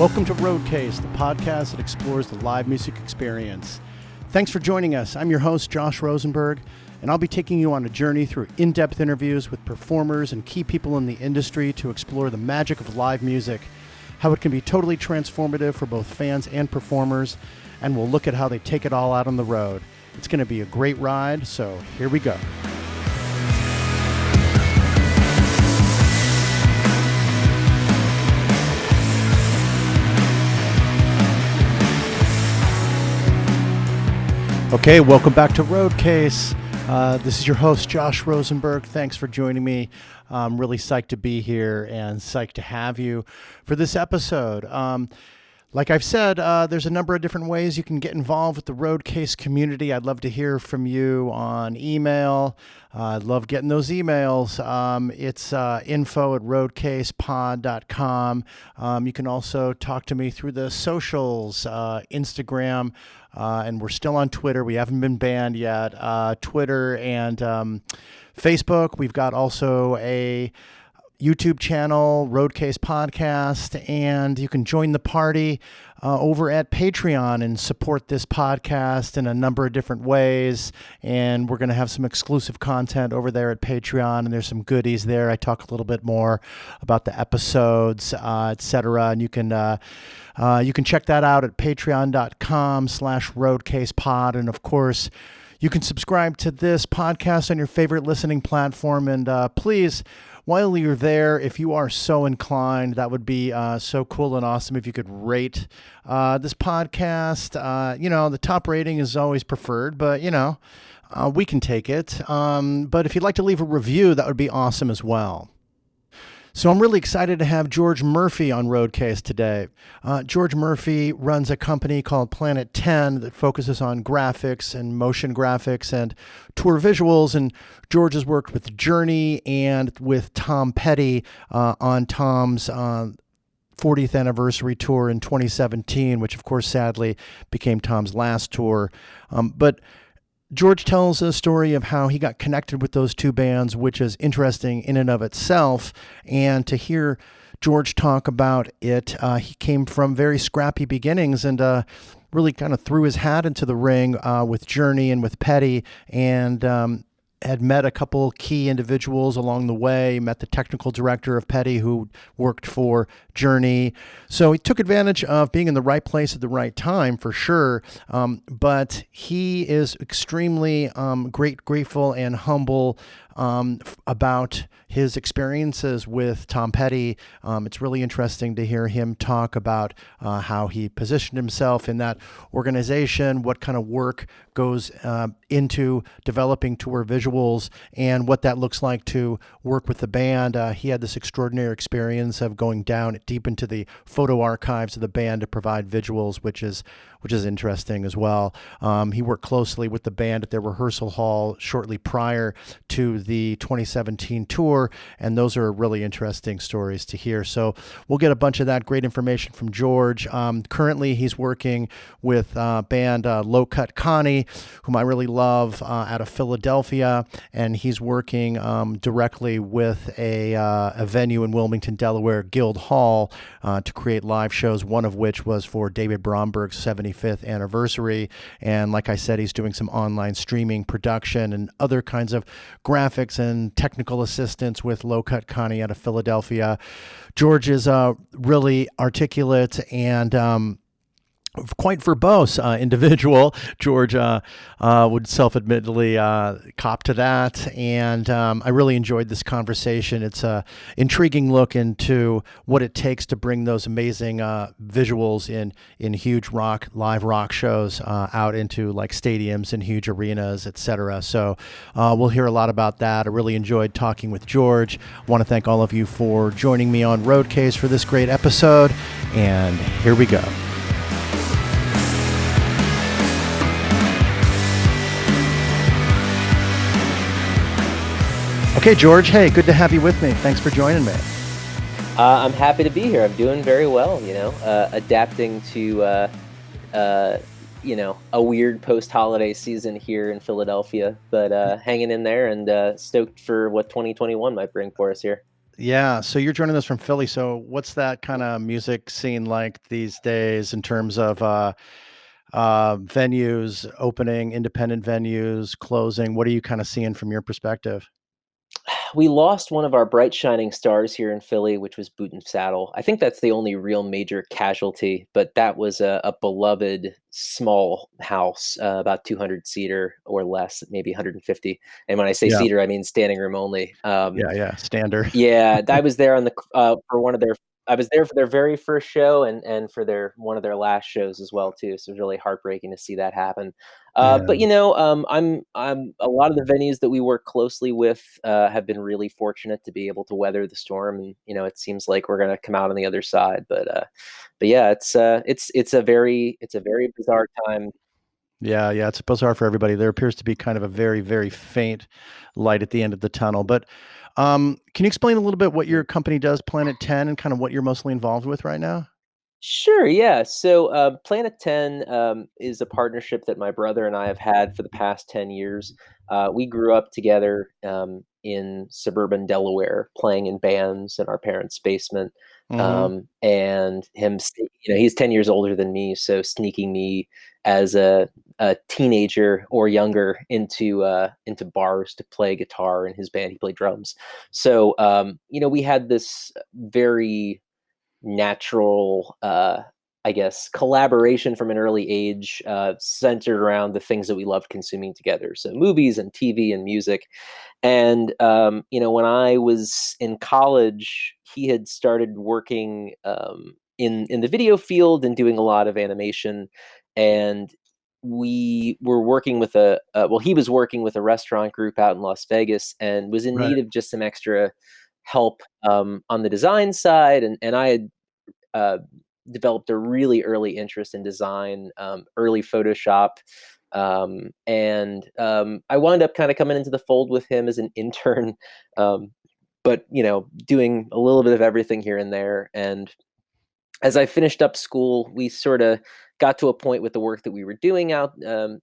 Welcome to Roadcase, the podcast that explores the live music experience. Thanks for joining us. I'm your host, Josh Rosenberg, and I'll be taking you on a journey through in-depth interviews with performers and key people in the industry to explore the magic of live music, how it can be totally transformative for both fans and performers, and we'll look at how they take it all out on the road. It's going to be a great ride, so here we go. Okay, welcome back to Roadcase. This is your host, Josh Rosenberg. Thanks for joining me. I'm really psyched to be here and psyched to have you for this episode. Like I've said, there's a number of different ways you can get involved with the Roadcase community. I'd love to hear from you on email. I love getting those emails. It's info@roadcasepod.com. You can also talk to me through the socials, Instagram, and we're still on Twitter. We haven't been banned yet. Twitter and Facebook. We've got also a YouTube channel, Roadcase Podcast, and you can join the party over at Patreon and support this podcast in a number of different ways. And we're going to have some exclusive content over there at Patreon, and there's some goodies there. I talk a little bit more about the episodes, etc. And you can check that out at patreon.com/roadcasepod. And of course, you can subscribe to this podcast on your favorite listening platform. And please, while you're there, if you are so inclined, that would be so cool and awesome if you could rate this podcast. The top rating is always preferred, but, we can take it. But if you'd like to leave a review, that would be awesome as well. So I'm really excited to have George Murphy on Roadcase today. George Murphy runs a company called Planet 10 that focuses on graphics and motion graphics and tour visuals. And George has worked with Journey and with Tom Petty on Tom's 40th anniversary tour in 2017, which of course sadly became Tom's last tour. But George tells a story of how he got connected with those two bands, which is interesting in and of itself. And to hear George talk about it, he came from very scrappy beginnings and really kind of threw his hat into the ring with Journey and with Petty, and had met a couple key individuals along the way, met the technical director of Petty who worked for Journey. So he took advantage of being in the right place at the right time for sure. But he is extremely grateful and humble about his experiences with Tom Petty. It's really interesting to hear him talk about how he positioned himself in that organization, what kind of work goes into developing tour visuals, and what that looks like to work with the band. He had this extraordinary experience of going down deep into the photo archives of the band to provide visuals, which is interesting as well. He worked closely with the band at their rehearsal hall shortly prior to the 2017 tour, and those are really interesting stories to hear. So we'll get a bunch of that great information from George. Currently, he's working with band Low Cut Connie, whom I really love, out of Philadelphia, and he's working directly with a venue in Wilmington, Delaware, Guild Hall, to create live shows, one of which was for David Bromberg's 75th anniversary. And like I said, he's doing some online streaming production and other kinds of graphics and technical assistance with Low Cut Connie out of Philadelphia. George is really articulate and quite verbose individual. George would self-admittedly cop to that, and I really enjoyed this conversation. It's an intriguing look into what it takes to bring those amazing visuals in huge live rock shows out into like stadiums and huge arenas, etc. So we'll hear a lot about that. I really enjoyed talking with George. I want to thank all of you for joining me on Roadcase for this great episode, and here we go. Okay, George. Hey, good to have you with me. Thanks for joining me. I'm happy to be here. I'm doing very well, adapting to, a weird post-holiday season here in Philadelphia, but hanging in there and stoked for what 2021 might bring for us here. Yeah, so you're joining us from Philly. So what's that kind of music scene like these days in terms of venues opening, independent venues closing? What are you kind of seeing from your perspective? We lost one of our bright shining stars here in Philly, which was Boot and Saddle. I think that's the only real major casualty, but that was a beloved small house, about 200 seater or less, maybe 150. And when I say Yeah, seater, I mean standing room only. yeah, standard. Yeah, I was there on the for one of their I was there for their very first show and for their one of their last shows as well too, so it was really heartbreaking to see that happen. But, Yeah, you know, I'm a lot of the venues that we work closely with, have been really fortunate to be able to weather the storm, and, you know, it seems like we're gonna come out on the other side, but yeah, it's a very bizarre time. yeah, it's bizarre for everybody. There appears to be kind of a very, very faint light at the end of the tunnel. But can you explain a little bit what your company does, Planet 10, and kind of what you're mostly involved with right now? Sure, yeah. So, Planet 10 is a partnership that my brother and I have had for the past 10 years. We grew up together in suburban Delaware, playing in bands in our parents' basement. Mm-hmm. And you know, he's 10 years older than me, so sneaking me as a teenager or younger into bars to play guitar in his band. He played drums. So, you know, we had this very natural, I guess, collaboration from an early age, centered around the things that we loved consuming together. So movies and TV and music. And you know, when I was in college, he had started working in the video field and doing a lot of animation. And we were working with well, he was working with a restaurant group out in Las Vegas and was in Right. need of just some extra help on the design side. And I had uh, developed a really early interest in design, early Photoshop, and I wound up kind of coming into the fold with him as an intern, um, but you know, doing a little bit of everything here and there. And as I finished up school, we sort of got to a point with the work that we were doing out in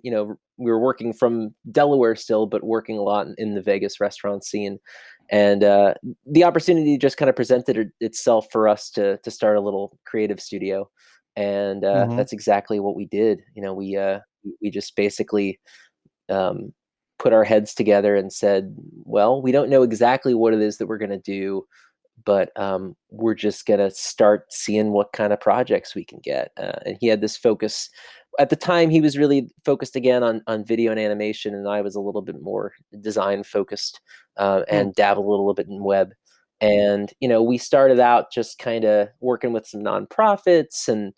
you know, we were working from Delaware still, but working a lot in the Vegas restaurant scene, and the opportunity just kind of presented itself for us to start a little creative studio, and Mm-hmm. that's exactly what we did. You know, we just basically um, put our heads together and said, well, we don't know exactly what it is that we're going to do, but we're just gonna start seeing what kind of projects we can get. And he had this focus. At the time, he was really focused again on video and animation, and I was a little bit more design focused and dabbled a little bit in web. And you know, we started out just kind of working with some nonprofits and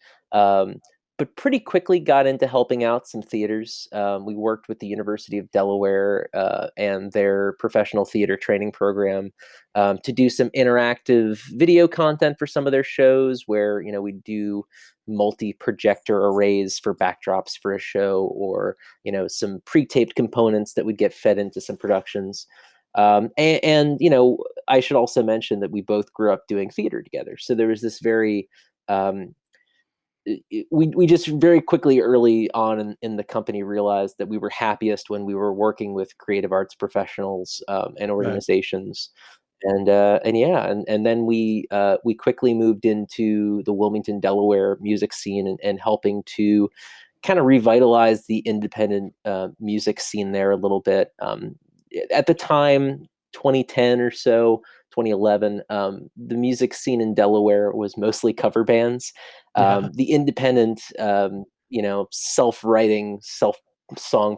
but pretty quickly got into helping out some theaters. We worked with the University of Delaware and their professional theater training program to do some interactive video content for some of their shows where, you know, we do multi-projector arrays for backdrops for a show, or, you know, some pre-taped components that would get fed into some productions. And you know, I should also mention that we both grew up doing theater together, so there was this very um, we just very quickly early on in the company realized that we were happiest when we were working with creative arts professionals and Right. organizations. And yeah, and then we quickly moved into the Wilmington, Delaware music scene, and helping to kind of revitalize the independent music scene there a little bit. At the time, 2010 or so, 2011, the music scene in Delaware was mostly cover bands. Yeah. The independent, you know, self-writing, self-song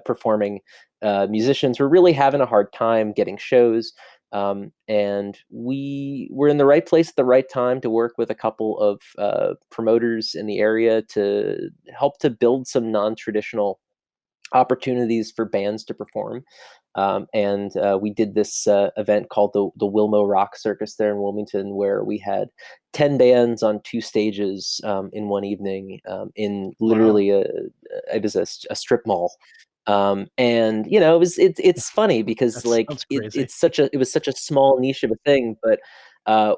performing musicians were really having a hard time getting shows. And we were in the right place at the right time to work with a couple of promoters in the area to help to build some non-traditional opportunities for bands to perform. And we did this event called the Wilmo Rock Circus there in Wilmington, where we had 10 bands on two stages in one evening in Wow. literally it was a strip mall. And you know, it's funny because That like sounds crazy. it was such a small niche of a thing, but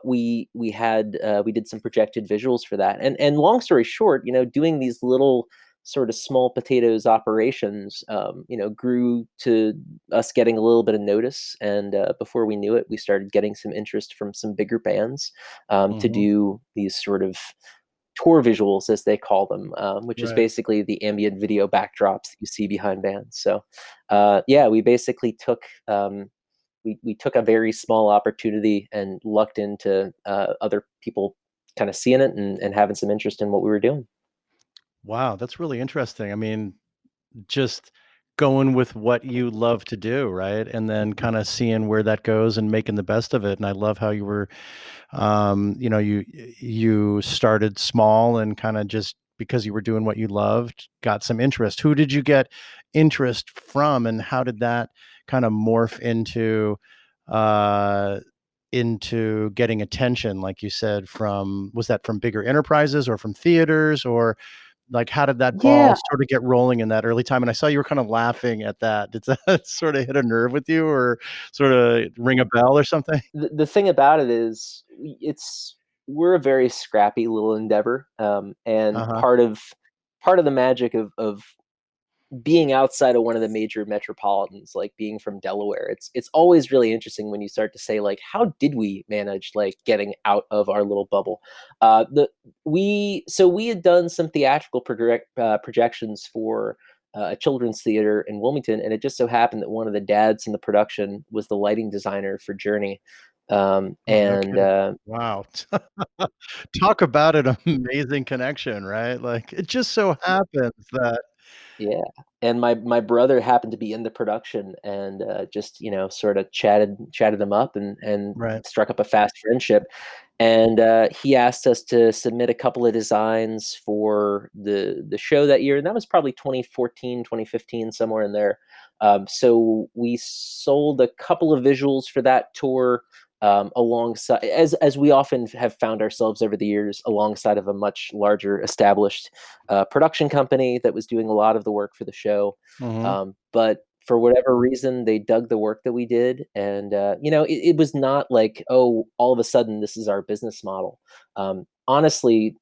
we did some projected visuals for that. And long story short, you know, doing these little sort of small potatoes operations, grew to us getting a little bit of notice. And before we knew it, we started getting some interest from some bigger bands to Hmm. do these sort of tour visuals, as they call them, which is Right. basically the ambient video backdrops that you see behind bands. So, yeah, we basically took we took a very small opportunity and lucked into other people kind of seeing it and having some interest in what we were doing. Wow, that's really interesting. I mean, just going with what you love to do, right? And then kind of seeing where that goes and making the best of it. And I love how you were, you started small and kind of just because you were doing what you loved, got some interest. Who did you get interest from, and how did that kind of morph uh, into getting attention? Like you said, from was that from bigger enterprises or from theaters or like, how did that ball Yeah, sort of get rolling in that early time? And I saw you were kind of laughing at that. Did that sort of hit a nerve with you or sort of ring a bell or something? the thing about it is we're a very scrappy little endeavor, and Uh-huh. part of the magic of being outside of one of the major metropolitans, like being from Delaware, it's always really interesting when you start to say like, how did we manage like getting out of our little bubble? The we had done some theatrical projections for a children's theater in Wilmington, and it just so happened that one of the dads in the production was the lighting designer for Journey, Oh, no and kidding. Wow. Talk about an amazing connection, right? Like, it just so happens that Yeah, and my brother happened to be in the production and, just, sort of chatted them up and right. struck up a fast friendship, and, he asked us to submit a couple of designs for the show that year, and that was probably 2014, 2015, somewhere in there. So we sold a couple of visuals for that tour, alongside as we often have found ourselves over the years, alongside of a much larger established production company that was doing a lot of the work for the show. Mhm. But for whatever reason, they dug the work that we did, and it was not like, oh, all of a sudden this is our business model. Honestly,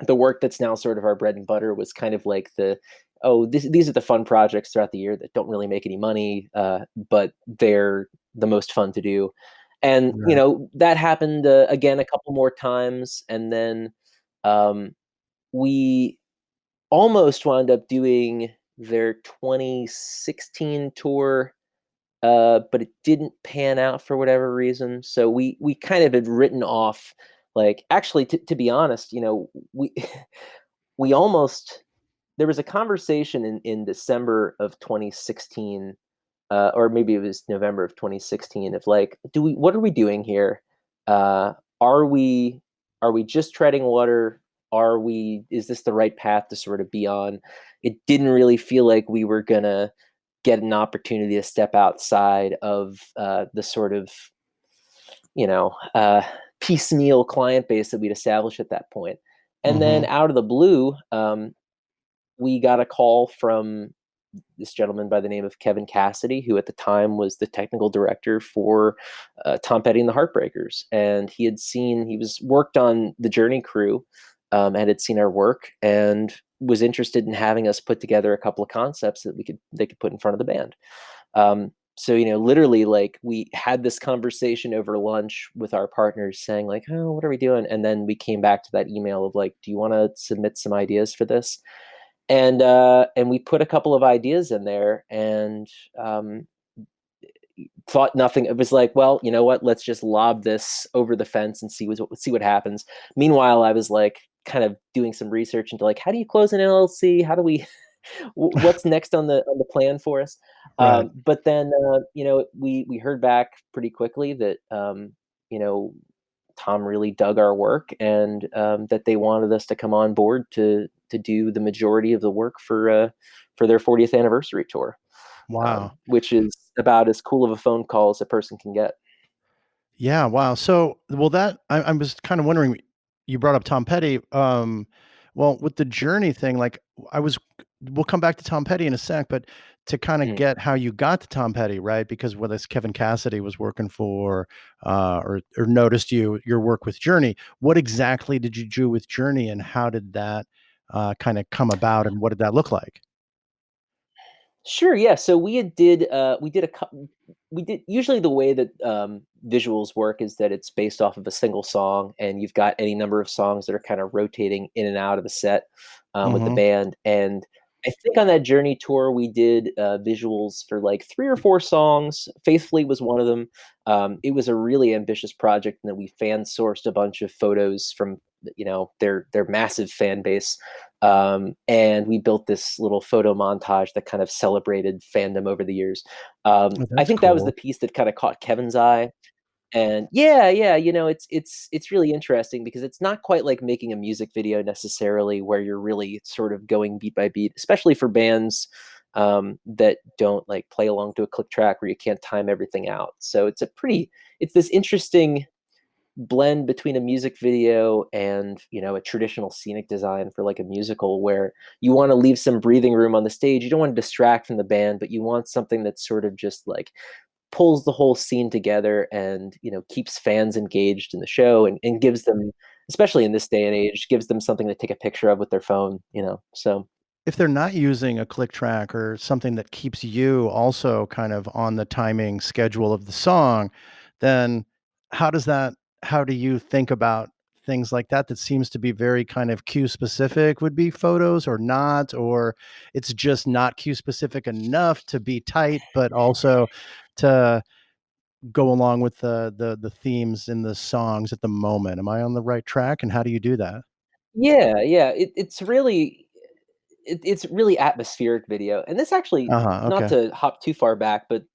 the work that's now sort of our bread and butter was kind of like these are the fun projects throughout the year that don't really make any money, but they're the most fun to do. And Right. that happened again a couple more times, and then um, we almost wound up doing their 2016 tour, but it didn't pan out for whatever reason. So we kind of had written off, like, actually, to be honest, we we almost there was a conversation in December of 2016, or maybe it was November of 2016, of like, do we what are we doing here? Uh, are we are we just treading water? Is this the right path to sort of be on? It didn't really feel like we were gonna get an opportunity to step outside of the sort of, you know, uh, piecemeal client base that we'd established at that point. And then Mhm. out of the blue, we got a call from this gentleman by the name of Kevin Cassidy, who at the time was the technical director for Tom Petty and the Heartbreakers, and he was worked on the Journey crew, and had seen our work and was interested in having us put together a couple of concepts that they could put in front of the band. So literally, like, we had this conversation over lunch with our partners, saying like, "Oh, what are we doing?" And then we came back to that email of like, "Do you want to submit some ideas for this?" And we put a couple of ideas in there, and thought nothing. It was like, well, you know what? Let's just lob this over the fence and see what happens. Meanwhile, I was like, kind of doing some research into like, how do you close an LLC? How do we? What's next on the plan for us? Right. But then, we heard back pretty quickly that you know Tom really dug our work, and that they wanted us to come on board to do the majority of the work for their 40th anniversary tour, Wow. which is about as cool of a phone call as a person can get. Yeah, wow. So, well, that I was kind of wondering. You brought up Tom Petty. Well, with the Journey thing, like I was, we'll come back to Tom Petty in a sec, but to kind of Mm. get how you got to Tom Petty, right? Because whether it's Kevin Cassidy was working for, or noticed your work with Journey. What exactly did you do with Journey, and how did that? kind of come about, and what did that look like? Sure, yeah. So we did a couple. We did usually the way that visuals work is that it's based off of a single song, and you've got any number of songs that are kind of rotating in and out of the set with the Hmm. band. And I think on that Journey tour, we did visuals for like 3 or 4 songs. Faithfully was one of them. It was a really ambitious project, and then we fan sourced a bunch of photos from their massive fan base, and we built this little photo montage that kind of celebrated fandom over the years. Oh, I that's think that was the cool. piece that kind of caught Kevin's eye. And yeah, yeah, it's really interesting because it's not quite like making a music video necessarily, where you're really sort of going beat by beat, especially for bands that don't like play along to a click track where you can't time everything out. So it's this interesting blend between a music video and a traditional scenic design for like a musical, where you want to leave some breathing room on the stage. You don't want to distract from the band, but you want something that sort of just like pulls the whole scene together and keeps fans engaged in the show, and gives them, especially in this day and age, gives them something to take a picture of with their phone, so If they're not using a click track or something that keeps you also kind of on the timing schedule of the song, then how does that how do you think about things like that that seems to be very kind of cue specific, would be photos or not, or it's just not cue specific enough to be tight, but also to go along with the themes in the songs at the moment? Am I on the right track, and how do you do that? yeah, yeah, it's really atmospheric video. And this actually, Uh-huh, not okay. to hop too far back, but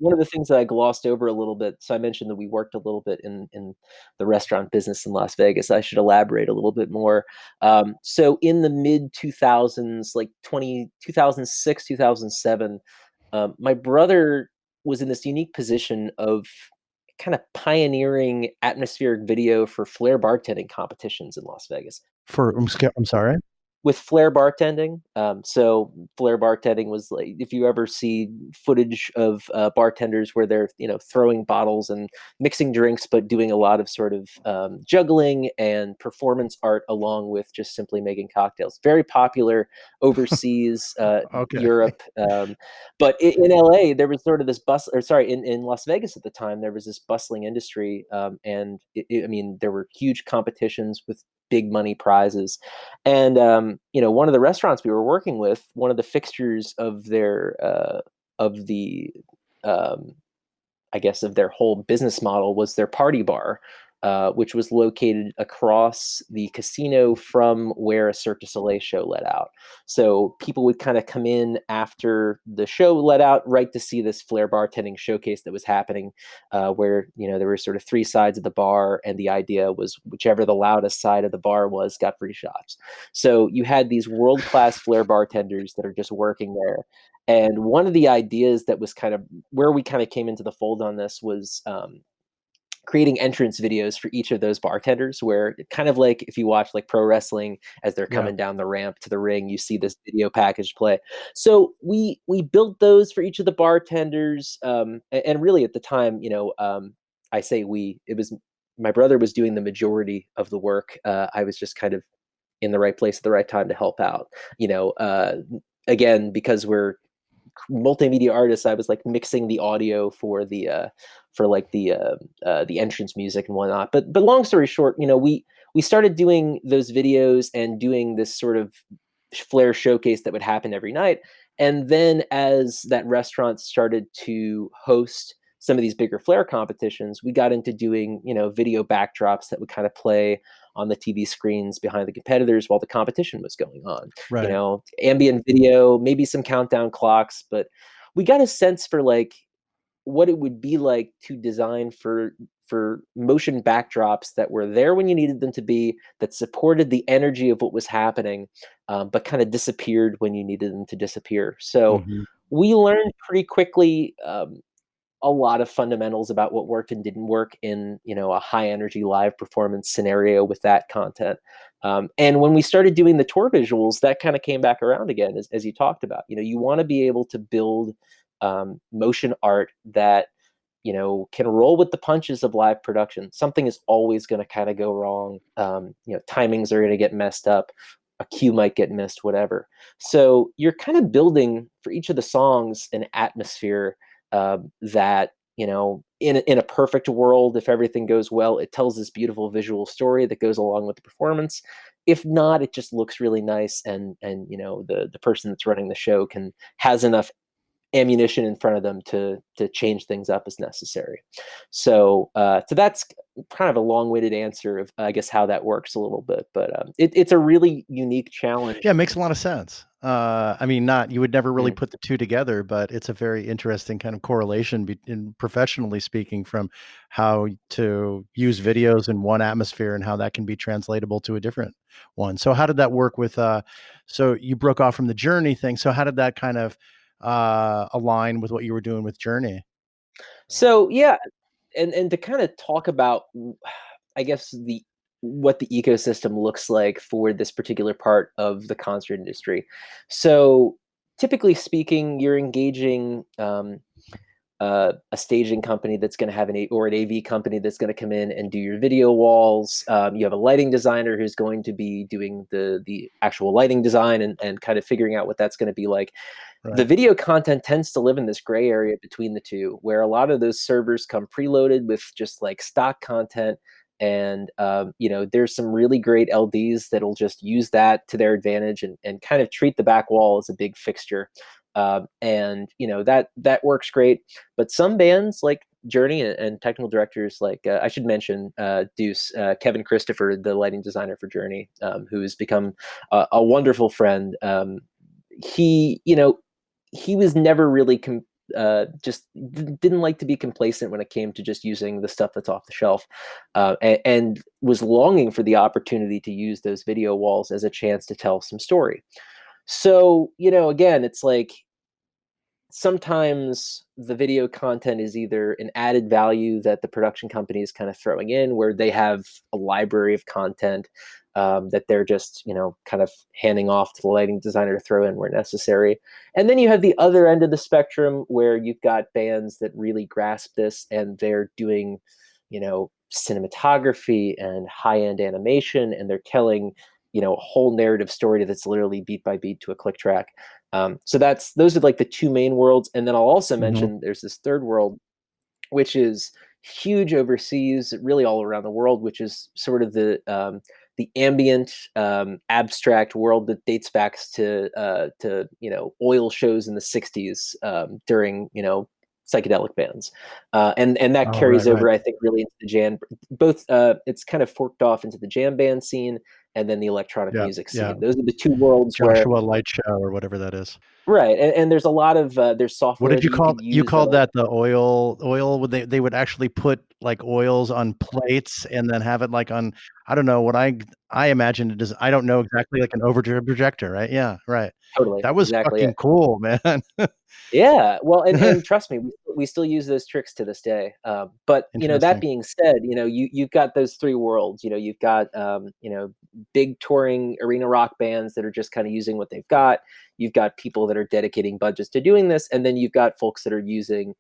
one of the things that I glossed over a little bit. So I mentioned that we worked a little bit in the restaurant business in Las Vegas. I should elaborate a little bit more. So in the mid 2000s, like 2006, 2007, my brother was in this unique position of kind of pioneering atmospheric video for flair bartending competitions in Las Vegas. For I'm sorry? With flair bartending. So flair bartending was like, if you ever see footage of bartenders where they're throwing bottles and mixing drinks, but doing a lot of sort of juggling and performance art along with just simply making cocktails. Very popular overseas, Okay. Europe. But in LA, there was sort of this or sorry, in Las Vegas at the time, there was this bustling industry, and I mean, there were huge competitions with big money prizes. And one of the restaurants we were working with, one of the fixtures of their of the um, I guess, of their whole business model was their party bar, which was located across the casino from where a Cirque du Soleil show let out. So people would kind of come in after the show let out, right, to see this flair bartending showcase that was happening, where there were sort of 3 sides of the bar, and the idea was whichever the loudest side of the bar was got free shots. So you had these world class flair bartenders that are just working there. And one of the ideas that was kind of where we kind of came into the fold on this was creating entrance videos for each of those bartenders, where kind of like if you watch like pro wrestling, as they're Yeah. coming down the ramp to the ring, you see this video package play. So we built those for each of the bartenders, and really at the time, I say we, it was my brother was doing the majority of the work. I was just kind of in the right place at the right time to help out. You know, again, because we're multimedia artists, I was like mixing the audio for the entrance music and whatnot. But long story short, we started doing those videos and doing this sort of flair showcase that would happen every night. And then as that restaurant started to host some of these bigger flair competitions, we got into doing video backdrops that would kind of play on the TV screens behind the competitors while the competition was going on. Right. Ambient video, maybe some countdown clocks, but we got a sense for like what it would be like to design for motion backdrops that were there when you needed them to be, that supported the energy of what was happening, but kind of disappeared when you needed them to disappear. So Mhm. we learned pretty quickly, a lot of fundamentals about what worked and didn't work in a high energy live performance scenario with that content. And when we started doing the tour visuals, that kind of came back around again, as you talked about. You want to be able to build motion art that can roll with the punches of live production. Something is always going to kind of go wrong. Timings are going to get messed up. a cue might get missed, whatever. So you're kind of building for each of the songs an atmosphere that, in a perfect world, if everything goes well, it tells this beautiful visual story that goes along with the performance. If not, it just looks really nice, and the person that's running the show has enough ammunition in front of them to change things up as necessary. So that's kind of a long-winded answer of, I guess, how that works a little bit, but it's a really unique challenge. Yeah, it makes a lot of sense. I mean, not you would never really Mm, put the two together, but it's a very interesting kind of correlation in professionally speaking from how to use videos in one atmosphere and how that can be translatable to a different one. So how did that work with so you broke off from the Journey thing. So how did that kind of align with what you were doing with Journey? So yeah, and to kind of talk about, I guess, the what the ecosystem looks like for this particular part of the concert industry. So typically speaking, you're engaging a staging company that's going to have an AV company that's going to come in and do your video walls. You have a lighting designer who's going to be doing the actual lighting design and kind of figuring out what that's going to be like. The Right. video content tends to live in this gray area between the two, where a lot of those servers come preloaded with just like stock content. And there's some really great LDs that'll just use that to their advantage and kind of treat the back wall as a big fixture. That works great. But some bands like Journey and technical directors like, I should mention Deuce, Kevin Christopher, the lighting designer for Journey, who has become a wonderful friend. He, he was never really didn't like to be complacent when it came to just using the stuff that's off the shelf, and was longing for the opportunity to use those video walls as a chance to tell some story. So, again, it's like sometimes the video content is either an added value that the production company is kind of throwing in, where they have a library of content that they're just, kind of handing off to the lighting designer to throw in where necessary. And then you have the other end of the spectrum where you've got bands that really grasp this and they're doing, cinematography and high-end animation, and they're telling, a whole narrative story that's literally beat by beat to a click track. So those are like the two main worlds. And then I'll also Mhm. mention there's this third world, which is huge overseas, really all around the world, which is sort of the ambient, abstract world that dates back to oil shows in the '60s, during psychedelic bands, and that Oh, right, carries right. over, I think, really into the jam. Both it's kind of forked off into the jam band scene and then the electronic Yeah, music yeah. scene. Those are the two worlds where, Joshua Light Show or whatever that is. right, and there's a lot of there's What software did that you could you use called that'll. that the oil would they would actually put, like, oils on plates and then have it, like, on I don't know, what I imagine it is I don't know exactly, like an overhead projector, right? Yeah, right. Totally, That was exactly fucking it. cool, man. Yeah, well, and trust me, we still use those tricks to this day. But that Interesting. being said, you've got those three worlds. You've got big touring arena rock bands that are just kind of using what they've got. You've got people that are dedicating budgets to doing this, and then you've got folks that are using,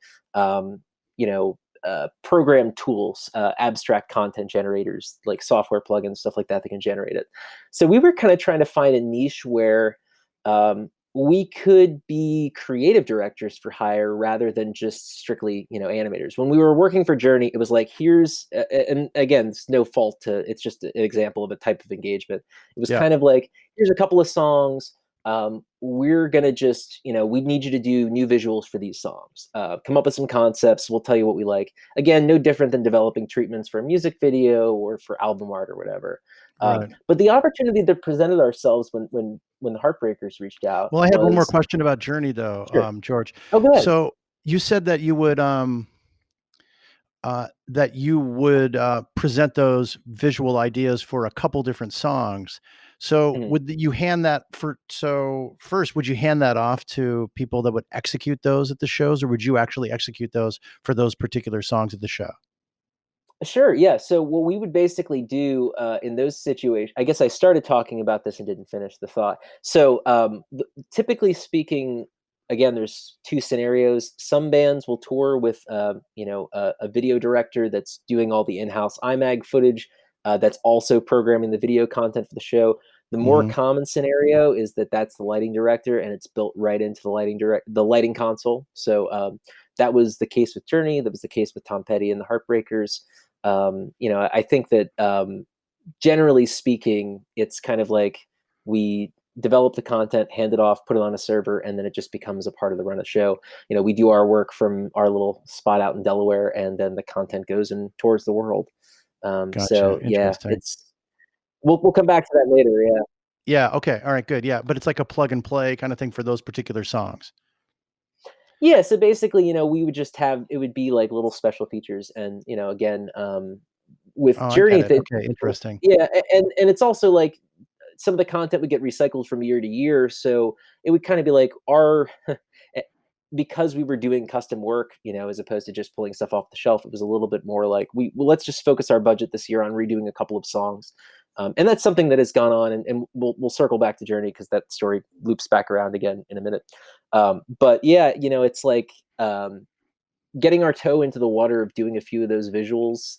program tools, abstract content generators like software plugins, stuff like that that can generate it. So we were kind of trying to find a niche where. We could be creative directors for hire rather than just strictly, animators. When we were working for Journey, it was like, and again, it's no fault it's just an example of a type of engagement. It was Yeah, kind of like, here's a couple of songs. We're going to just, we need you to do new visuals for these songs. Come up with some concepts. We'll tell you what we like. Again, no different than developing treatments for a music video or for album art or whatever. right. But the opportunity that presented ourselves when the Heartbreakers reached out Well, I had one more was, question about Journey though, sure. George. Oh, go ahead. So, you said that you would present those visual ideas for a couple different songs. So Mhm. would you hand that so first, would you hand that off to people that would execute those at the shows, or would you actually execute those for those particular songs at the show? Sure. Yeah. So what we would basically do in those situations, I guess I started talking about this and didn't finish the thought. So typically speaking, again, there's two scenarios. Some bands will tour with, a video director that's doing all the in-house IMAG footage, that's also programming the video content for the show. The more common scenario is that that's the lighting director, and it's built right into the lighting console. So that was the case with Journey. That was the case with Tom Petty and the Heartbreakers. I think that generally speaking, it's kind of like we develop the content, hand it off, put it on a server, and then it just becomes a part of the run of the show. We do our work from our little spot out in Delaware, and then the content goes and tours the world. Gotcha. So yeah, Interesting. we'll come back to that later. Yeah. Yeah. Okay. All right. Good. Yeah. But it's like a plug and play kind of thing for those particular songs. Yeah, so basically, we would just have it would be like little special features, and again, with Oh, I get Journey, it. Okay. Interesting. yeah, and it's also like some of the content would get recycled from year to year, so it would kind of be like our because we were doing custom work, as opposed to just pulling stuff off the shelf. It was a little bit more like let's just focus our budget this year on redoing a couple of songs. And that's something that has gone on, and we'll circle back to Journey because that story loops back around again in a minute. But yeah, it's like getting our toe into the water of doing a few of those visuals,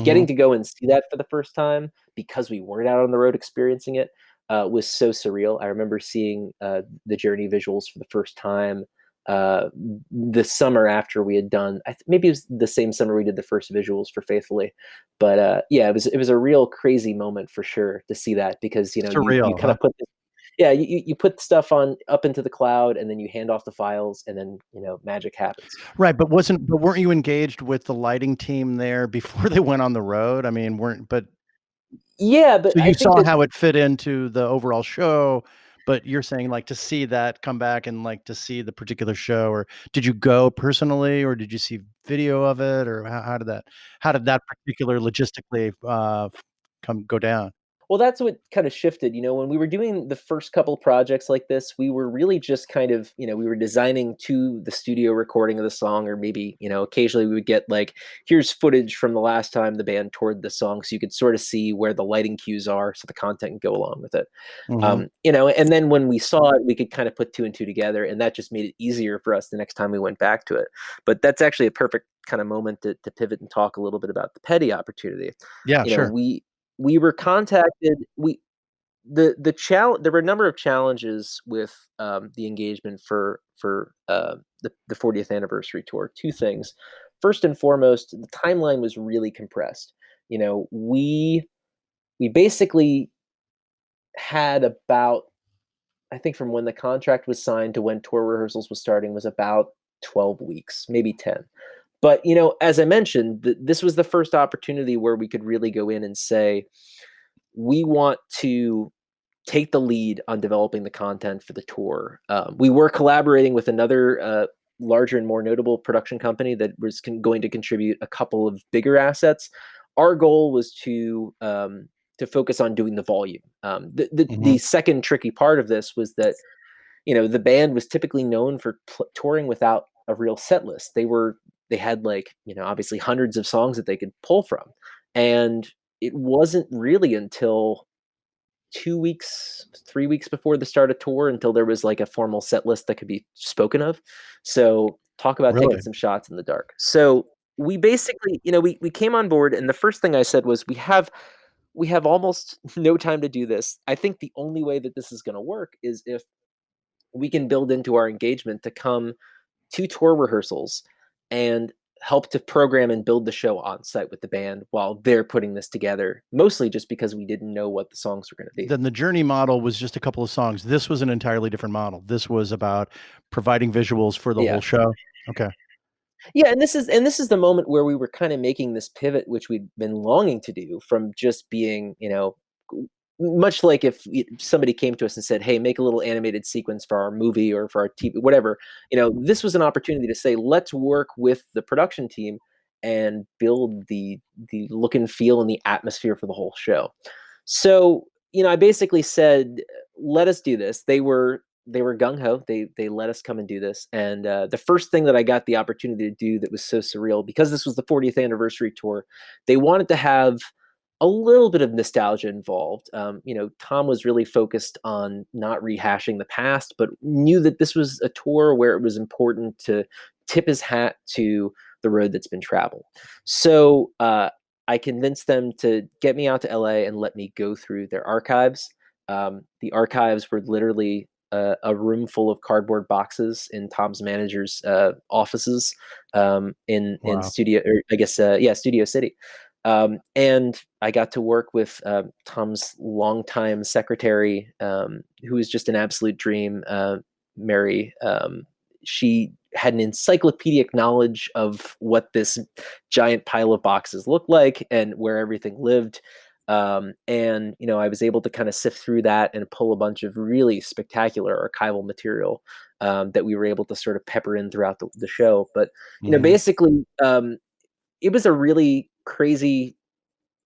getting to go and see that for the first time because we weren't out on the road experiencing it, was so surreal. I remember seeing the Journey visuals for the first time the summer after we had done. Maybe it was the same summer we did the first visuals for Faithfully, but yeah, it was a real crazy moment for sure to see that because you Surreal, kind huh? of put yeah, you put stuff on up into the cloud, and then you hand off the files, and then magic happens. Right. But weren't you engaged with the lighting team there before they went on the road? I mean, but Yeah, but so I you think saw that how it fit into the overall show, but you're saying like to see that come back and like to see the particular show, or did you go personally, or did you see video of it, or how did that particular logistically go down? well, that's what kind of shifted. When we were doing the first couple projects like this, we were really just kind of, we were designing to the studio recording of the song, or maybe, occasionally we would get like, here's footage from the last time the band toured the song, so you could sort of see where the lighting cues are, so the content can go along with it. Mhm. And then when we saw it, we could kind of put two and two together, and that just made it easier for us the next time we went back to it. But that's actually a perfect kind of moment to pivot and talk a little bit about the Petty opportunity. Yeah, You know, sure. we were contacted. There were a number of challenges with the engagement for the 40th anniversary tour. Two things. First and foremost, the timeline was really compressed. We basically had about, I think, from when the contract was signed to when tour rehearsals was starting was about 12 weeks, maybe 10. But, as I mentioned, this was the first opportunity where we could really go in and say, we want to take the lead on developing the content for the tour. We were collaborating with another larger and more notable production company that was going to contribute a couple of bigger assets. Our goal was to focus on doing the volume. The Mhm. second tricky part of this was that the band was typically known for touring without a real set list. They had like obviously hundreds of songs that they could pull from, and it wasn't really until 2 weeks, 3 weeks before the start of tour until there was like a formal set list that could be spoken of. So talk about taking Really? some shots in the dark. So we basically, we came on board, and the first thing I said was, we have almost no time to do this. I think the only way that this is going to work is if we can build into our engagement to come to tour rehearsals and help to program and build the show on site with the band while they're putting this together, mostly just because we didn't know what the songs were going to be. Then the Journey model was just a couple of songs. This was an entirely different model. This was about providing visuals for the Yeah. whole show. Okay. Yeah, and this is the moment where we were kind of making this pivot, which we'd been longing to do, from just being, much like if somebody came to us and said, "Hey, make a little animated sequence for our movie or for our TV, whatever." This was an opportunity to say, "Let's work with the production team and build the look and feel and the atmosphere for the whole show." So, I basically said, "Let us do this." They were gung ho. They let us come and do this. And the first thing that I got the opportunity to do that was so surreal, because this was the 40th anniversary tour, they wanted to have a little bit of nostalgia involved. Tom was really focused on not rehashing the past, but knew that this was a tour where it was important to tip his hat to the road that's been traveled. So I convinced them to get me out to LA and let me go through their archives. The archives were literally a room full of cardboard boxes in Tom's manager's offices in Wow. Studio, or I guess, yeah, Studio City. And I got to work with Tom's longtime secretary, who was just an absolute dream, Mary. She had an encyclopedic knowledge of what this giant pile of boxes looked like and where everything lived. And I was able to kind of sift through that and pull a bunch of really spectacular archival material that we were able to sort of pepper in throughout the show. But Mhm. basically, it was a really crazy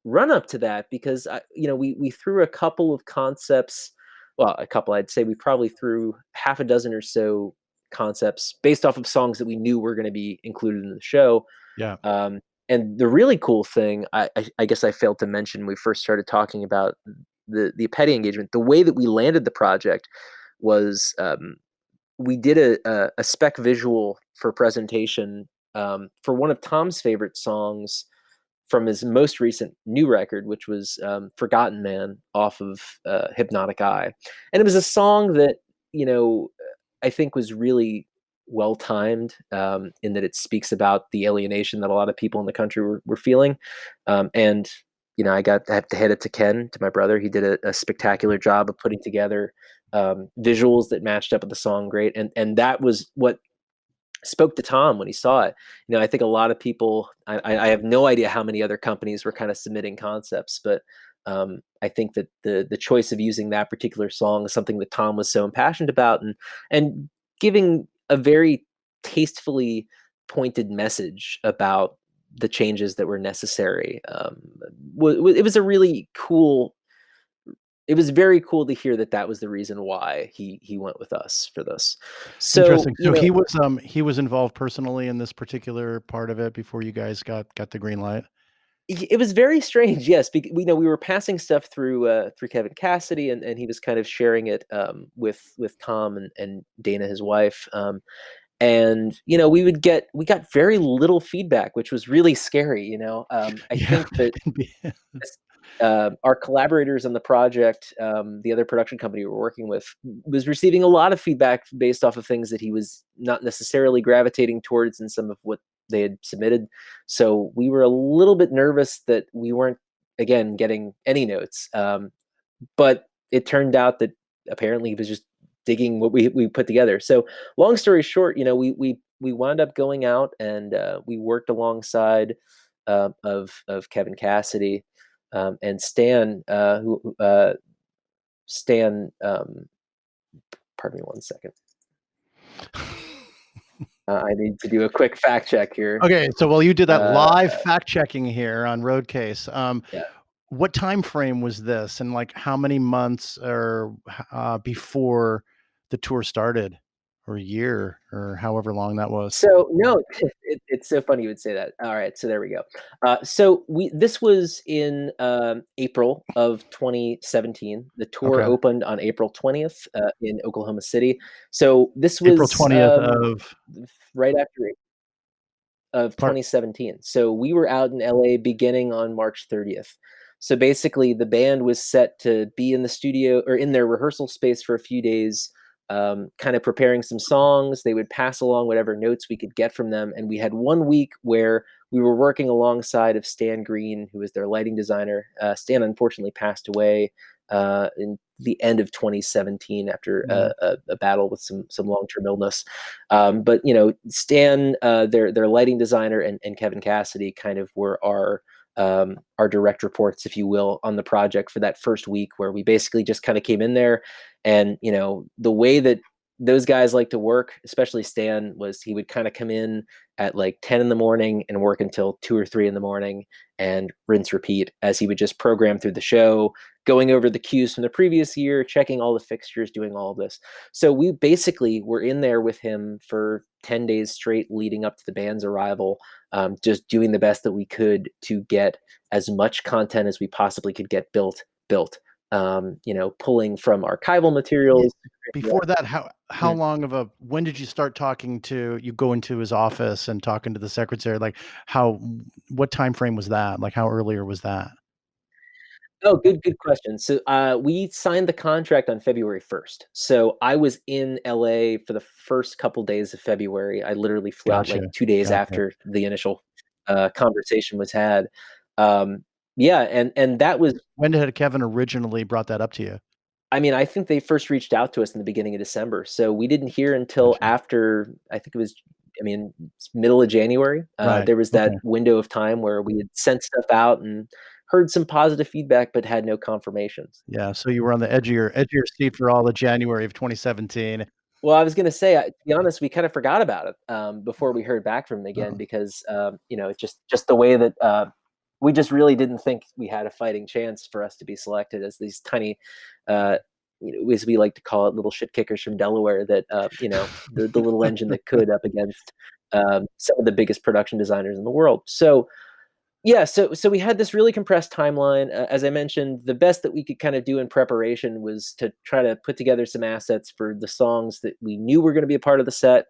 run up to that because we threw a couple of concepts. Well, a couple, I'd say we probably threw half a dozen or so concepts based off of songs that we knew were going to be included in the show. Yeah. um, and the really cool thing, I guess I failed to mention when we first started talking about the petty engagement, the way that we landed the project was, we did a spec visual for presentation for one of Tom's favorite songs from his most recent new record, which was Forgotten Man off of Hypnotic Eye. And it was a song that, you know, I think was really well timed in that it speaks about the alienation that a lot of people in the country were feeling. And, I have to hand it to Ken, to my brother. He did a spectacular job of putting together visuals that matched up with the song great. And that was what spoke to Tom when he saw it. I think a lot of people, I have no idea how many other companies were kind of submitting concepts, but I think that the choice of using that particular song is something that Tom was so impassioned about, and giving a very tastefully pointed message about the changes that were necessary. It was a really cool. It was very cool to hear that that was the reason why he went with us for this. So Interesting. So he was involved personally in this particular part of it before you guys got the green light? It was very strange, yes, we were passing stuff through Kevin Cassidy, and he was kind of sharing it, with Tom and Dana, his wife, and, we got very little feedback, which was really scary, I Yeah, think that that can be. our collaborators on the project, the other production company we were working with, was receiving a lot of feedback based off of things that he was not necessarily gravitating towards in some of what they had submitted. So we were a little bit nervous that we weren't, again, getting any notes. But it turned out that apparently he was just digging what we put together. So long story short, we wound up going out and we worked alongside of Kevin Cassidy, and Stan, Stan. Pardon me one second. I need to do a quick fact check here. Okay, so while you did that Uh, live fact checking here on Roadcase, yeah. what time frame was this, and like how many months or before the tour started, or a year, or however long that was? So no, it's so funny you would say that. All right, so there we go. So this was in April of 2017. The tour Okay, opened on April 20th in Oklahoma City. So this April was 20th of right after of part. 2017. So we were out in LA beginning on March 30th. So basically, the band was set to be in the studio or in their rehearsal space for a few days, kind of preparing some songs. They would pass along whatever notes we could get from them. And we had 1 week where we were working alongside of Stan Green, who was their lighting designer. Stan unfortunately passed away in the end of 2017 after Mm, a battle with some long-term illness. But Stan, their lighting designer, and Kevin Cassidy kind of were our direct reports, if you will, on the project for that first week, where we basically just kind of came in there, and the way that those guys like to work, especially Stan, was he would kind of come in at like 10 in the morning and work until 2 or 3 in the morning and rinse repeat, as he would just program through the show, going over the cues from the previous year, checking all the fixtures, doing all of this. So we basically were in there with him for 10 days straight leading up to the band's arrival, just doing the best that we could to get as much content as we possibly could get built. Pulling from archival yeah. materials. Before that, how Mhm. long of a when did you start talking to you go into his office and talking to the secretary? Like what time frame was that? Like how earlier was that? Oh, good question. So, we signed the contract on February 1st. So I was in LA for the first couple days of February. I literally flew out like Gotcha. 2 days Gotcha. after the initial, conversation was had. Um, yeah, and that was When had Kevin originally brought that up to you? I mean, I think they first reached out to us in the beginning of December, so we didn't hear until Gotcha. after I think it was I mean, middle of January. Right. There was that Okay. window of time where we had sent stuff out and heard some positive feedback, but had no confirmations. Yeah, so you were on the edge of your seat for all of January of 2017. Well, I was gonna say, to be honest, we kind of forgot about it, before we heard back from them again Oh, because, it's just the way that, we just really didn't think we had a fighting chance for us to be selected as these tiny, uh, as we like to call it, little shit kickers from Delaware that, the little engine that could up against, some of the biggest production designers in the world. So, yeah, so we had this really compressed timeline. As I mentioned, the best that we could kind of do in preparation was to try to put together some assets for the songs that we knew were going to be a part of the set.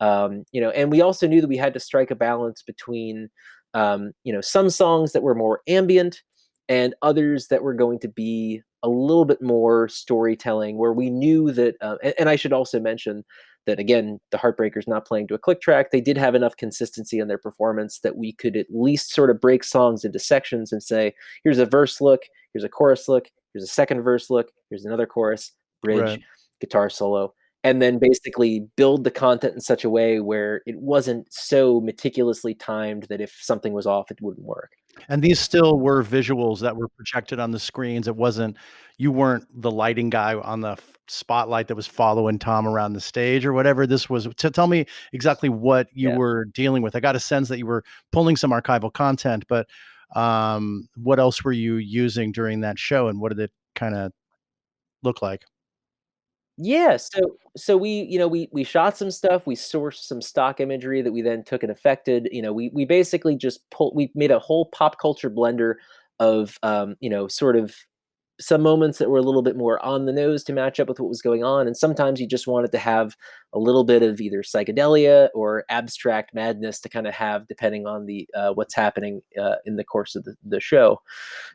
And we also knew that we had to strike a balance between, some songs that were more ambient and others that were going to be a little bit more storytelling, where we knew that. And I should also mention that again, the Heartbreakers not playing to a click track, they did have enough consistency in their performance that we could at least sort of break songs into sections and say, here's a verse look, here's a chorus look, here's a second verse look, here's another chorus, bridge, right. guitar solo, and then basically build the content in such a way where it wasn't so meticulously timed that if something was off, it wouldn't work. And these still were visuals that were projected on the screens. It wasn't you weren't the lighting guy on the spotlight that was following Tom around the stage or whatever. This was to tell me exactly what you Yeah. were dealing with. I got a sense that you were pulling some archival content, but what else were you using during that show and what did it kind of look like? Yeah, so we shot some stuff, we sourced some stock imagery that we then took and affected. We basically we made a whole pop culture blender of sort of some moments that were a little bit more on the nose to match up with what was going on, and sometimes you just wanted to have a little bit of either psychedelia or abstract madness to kind of have depending on the what's happening in the course of the show.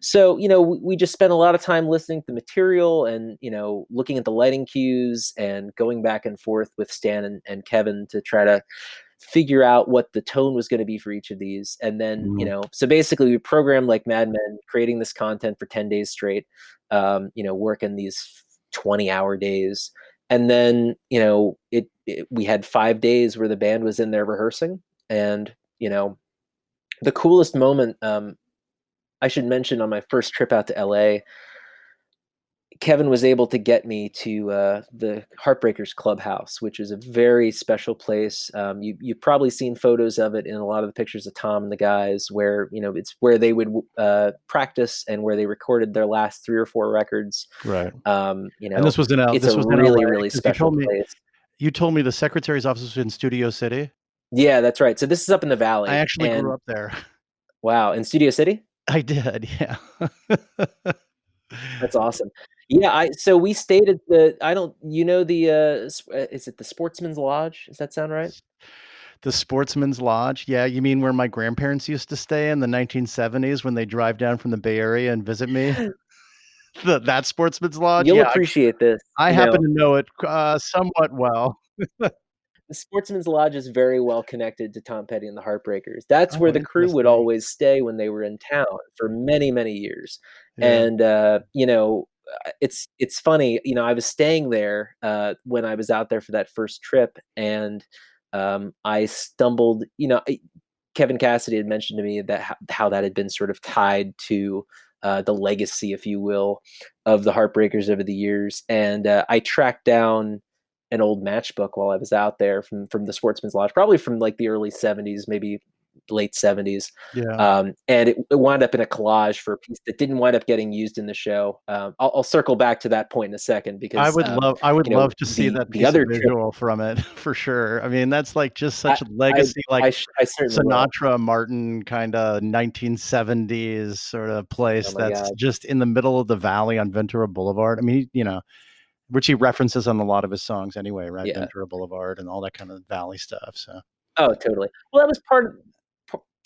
So, we just spent a lot of time listening to the material and, looking at the lighting cues and going back and forth with Stan and Kevin to try to figure out what the tone was going to be for each of these. And then, Mhm. so basically we programmed like madmen, creating this content for 10 days straight, working these 20-hour days. And then, we had 5 days where the band was in there rehearsing. And, the coolest moment, I should mention on my first trip out to LA, Kevin was able to get me to the Heartbreakers Clubhouse, which is a very special place. You've probably seen photos of it in a lot of the pictures of Tom and the guys, where it's where they would practice and where they recorded their last 3 or 4 records. Right. Um, you And know, it's this a was in really, LA really because special place. you told me the secretary's office was in Studio City. Yeah, that's right. So this is up in the I valley, actually grew and up there. wow, in Studio City. I did, yeah. That's awesome. Yeah, I so we stayed at the I don't the, is it the Sportsman's Lodge? Does that sound right? The Sportsman's Lodge? Yeah, you mean where my grandparents used to stay in the 1970s when they drive down from the Bay Area and visit me? That Sportsman's Lodge? You'll Yeah, appreciate this, I happen to know it, somewhat well. the Sportsman's Lodge is very well connected to Tom Petty and the Heartbreakers. That's where Oh, the crew would interesting. always stay when they were in town for many, many years, Yeah. and, it's funny, I was staying there, when I was out there for that first trip, and, I stumbled Kevin Cassidy had mentioned to me that how that had been sort of tied to, the legacy, if you will, of the Heartbreakers over the years, and, I tracked down an old matchbook while I was out there from the Sportsman's Lodge, probably from, like, the early '70s, maybe late '70s, Yeah. and it wound up in a collage for a piece that didn't wind up getting used in the show. I'll circle back to that point in a second because, I would love to see the that the piece of other trip visual from it for sure. I mean, that's, like, just I such a legacy, like, I certainly will. Sinatra, Martin kinda 1970s sorta Oh place my that's god. just in the middle of the valley on Ventura Boulevard. I mean, which he references on a lot of his songs anyway, right? Yeah. Ventura Boulevard and all that kind of valley stuff, so Oh, totally. Well, that was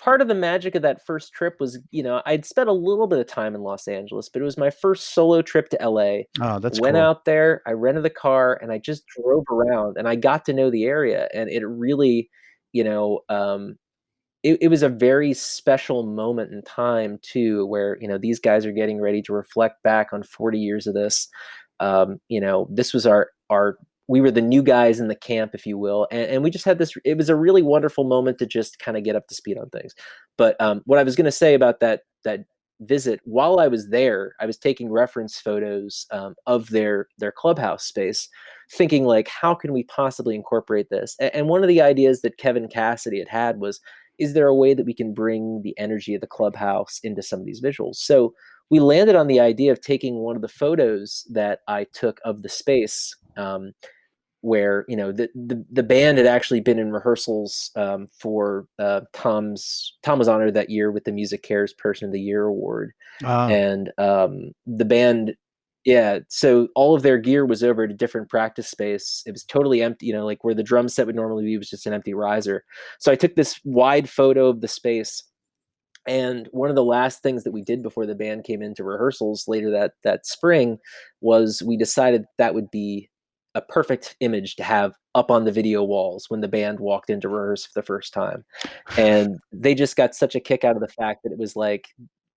part of the magic of that first trip was, I'd spent a little bit of time in Los Angeles, but it was my first solo trip to LA. Oh, that's Went cool. out there, I rented a car, and I just drove around, and I got to know the area, and it really, you know, it was a very special moment in time too, where, these guys are getting ready to reflect back on 40 years of this. This was our we were the new guys in the camp, if you will, and we just had this. It was a really wonderful moment to just kind of get up to speed on things. But what I was going to say about that visit, while I was there, I was taking reference photos of their clubhouse space, thinking like, how can we possibly incorporate this? And one of the ideas that Kevin Cassidy had was, is there a way that we can bring the energy of the clubhouse into some of these visuals? So we landed on the idea of taking one of the photos that I took of the space, where the band had actually been in rehearsals for Tom was honored that year with the Music Cares Person of the Year award, Ah, and the band. Yeah, so all of their gear was over at a different practice space. It was totally empty, like where the drum set would normally be was just an empty riser. So I took this wide photo of the space, and one of the last things that we did before the band came into rehearsals later that spring was we decided that would be a perfect image to have up on the video walls when the band walked into rehearse for the first time. And they just got such a kick out of the fact that it was like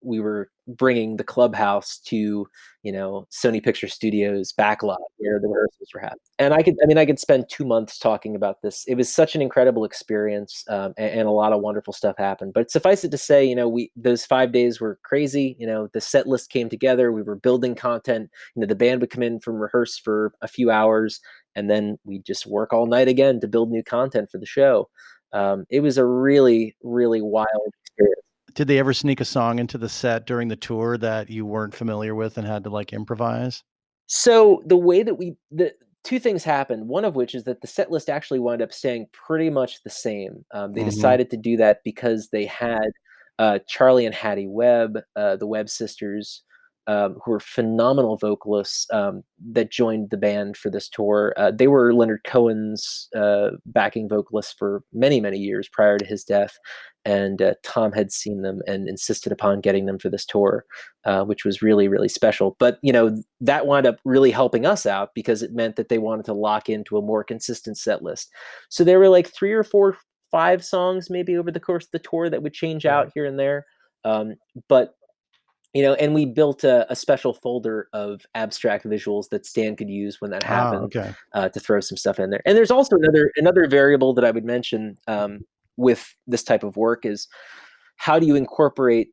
we were bringing the clubhouse to, Sony Picture Studios backlot where the rehearsals were happening. And I could spend 2 months talking about this. It was such an incredible experience, and a lot of wonderful stuff happened. But suffice it to say, those 5 days were crazy. The set list came together. We were building content. The band would come in from rehearse for a few hours, and then we just work all night again to build new content for the show. It was a really, really wild experience. did they ever sneak a song into the set during the tour that you weren't familiar with and had to like improvise? So the way that the two things happened. One of which is that the set list actually wound up staying pretty much the same. They Hmm. decided to do that because they had Charlie and Hattie Webb, the Webb sisters, who were phenomenal vocalists, that joined the band for this tour. They were Leonard Cohen's backing vocalists for many, many years prior to his death. And Tom had seen them and insisted upon getting them for this tour, which was really, really special. But, that wound up really helping us out because it meant that they wanted to lock into a more consistent set list. So there were like 3 or 4, 5 songs maybe over the course of the tour that would change Yeah. out here and there. But and we built a special folder of abstract visuals that Stan could use when that Ah, happened, okay. to throw some stuff in there. And there's also another variable that I would mention, with this type of work is how do you incorporate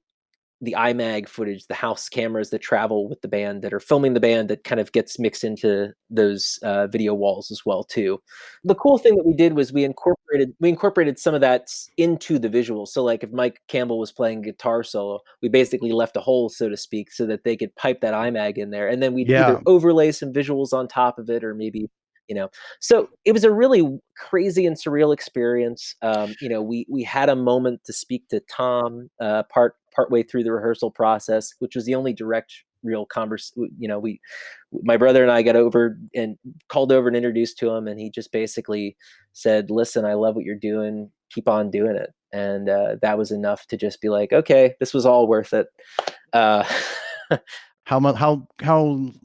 the IMAG footage, the house cameras that travel with the band that are filming the band that kind of gets mixed into those video walls as well too. The cool thing that we did was we incorporated some of that into the visuals. So like if Mike Campbell was playing guitar solo, we basically left a hole, so to speak, so that they could pipe that IMAG in there, and then we'd either Yeah. overlay some visuals on top of it or maybe. You know, so it was a really crazy and surreal experience. We had a moment to speak to Tom, partway through the rehearsal process, which was the only direct real conversation. My brother and I got over and called over and introduced to him, and he just basically said, "Listen, I love what you're doing. Keep on doing it." And that was enough to just be like, "Okay, this was all worth it." Uh, How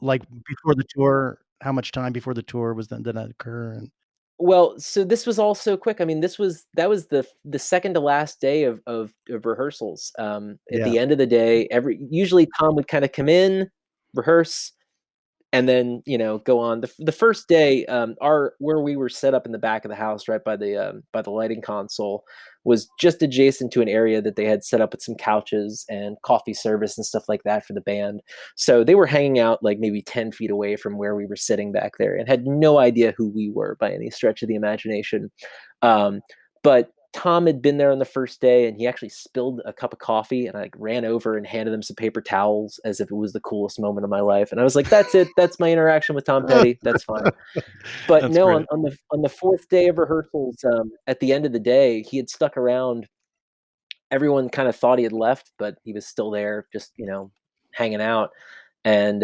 like before the tour, how much time before the tour was then did that occur? And Well, so this was all so quick. I mean, that was the second to last day of rehearsals. At yeah. the end of the day, every usually Tom would kind of come in, rehearse, and then go on. The first day, our where we were set up in the back of the house, right by the lighting console, was just adjacent to an area that they had set up with some couches and coffee service and stuff like that for the band. So they were hanging out like maybe 10 feet away from where we were sitting back there, and had no idea who we were by any stretch of the imagination. But Tom had been there on the first day, and he actually spilled a cup of coffee, and I like, ran over and handed him some paper towels as if it was the coolest moment of my life. And I was like, "That's it. That's my interaction with Tom Petty. That's fine." But That's no, great. on the fourth day of rehearsals, at the end of the day, he had stuck around. Everyone kind of thought he had left, but he was still there, just hanging out. And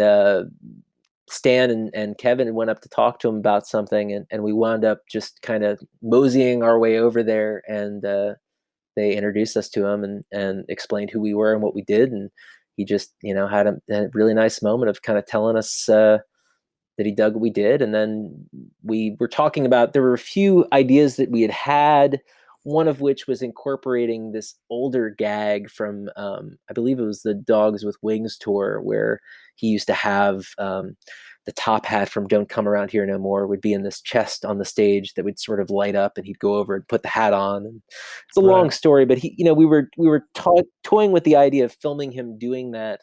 Stan and Kevin went up to talk to him about something, and we wound up just kind of moseying our way over there, and they introduced us to him and explained who we were and what we did. And he just, had a really nice moment of kind of telling us that he dug what we did. And then we were talking about, there were a few ideas that we had, one of which was incorporating this older gag from, I believe it was the Dogs with Wings tour, where he used to have the top hat from Don't Come Around Here No More would be in this chest on the stage that would sort of light up, and he'd go over and put the hat on. And it's a long story, but we were toying with the idea of filming him doing that,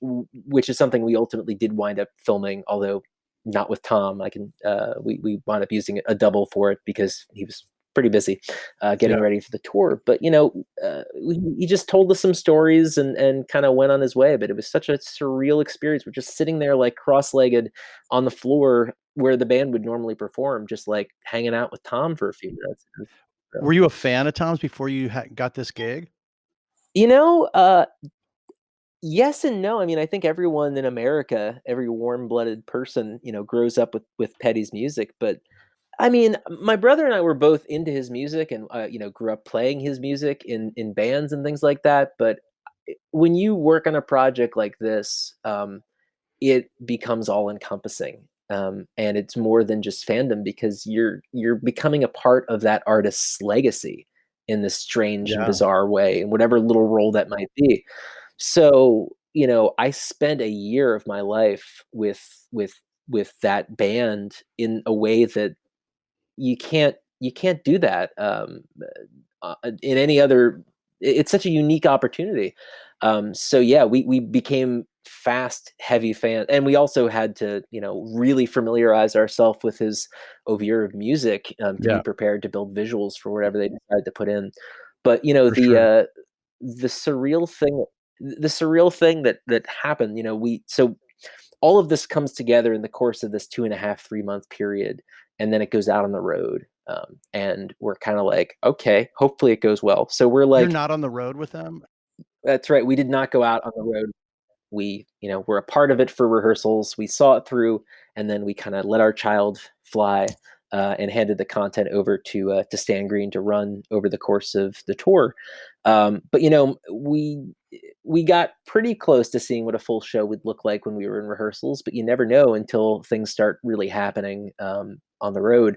which is something we ultimately did wind up filming, although not with Tom. We wound up using a double for it because he was pretty busy getting ready for the tour. But he just told us some stories and kind of went on his way. But it was such a surreal experience. We're just sitting there like cross-legged on the floor where the band would normally perform, just like hanging out with Tom for a few minutes. Were you a fan of Tom's before you got this gig? Yes and no. I mean, I think everyone in America, every warm-blooded person, grows up with Petty's music. But I mean, my brother and I were both into his music and, grew up playing his music in bands and things like that. But when you work on a project like this, it becomes all encompassing. And it's more than just fandom, because you're becoming a part of that artist's legacy in this strange and bizarre way, and whatever little role that might be. So, I spent a year of my life with that band in a way that you can't do that in any other. It's such a unique opportunity. So yeah, we became fast, heavy fans, and we also had to really familiarize ourselves with his oeuvre of music to be prepared to build visuals for whatever they decided to put in. But the surreal thing that happened, so all of this comes together in the course of this 2.5-3 month period, and then it goes out on the road. And we're kind of like, okay, hopefully it goes well. So we're like, you're not on the road with them? That's right. We did not go out on the road. We, were a part of it for rehearsals. We saw it through, and then we kind of let our child fly and handed the content over to Stan Green to run over the course of the tour. But we got pretty close to seeing what a full show would look like when we were in rehearsals, but you never know until things start really happening on the road.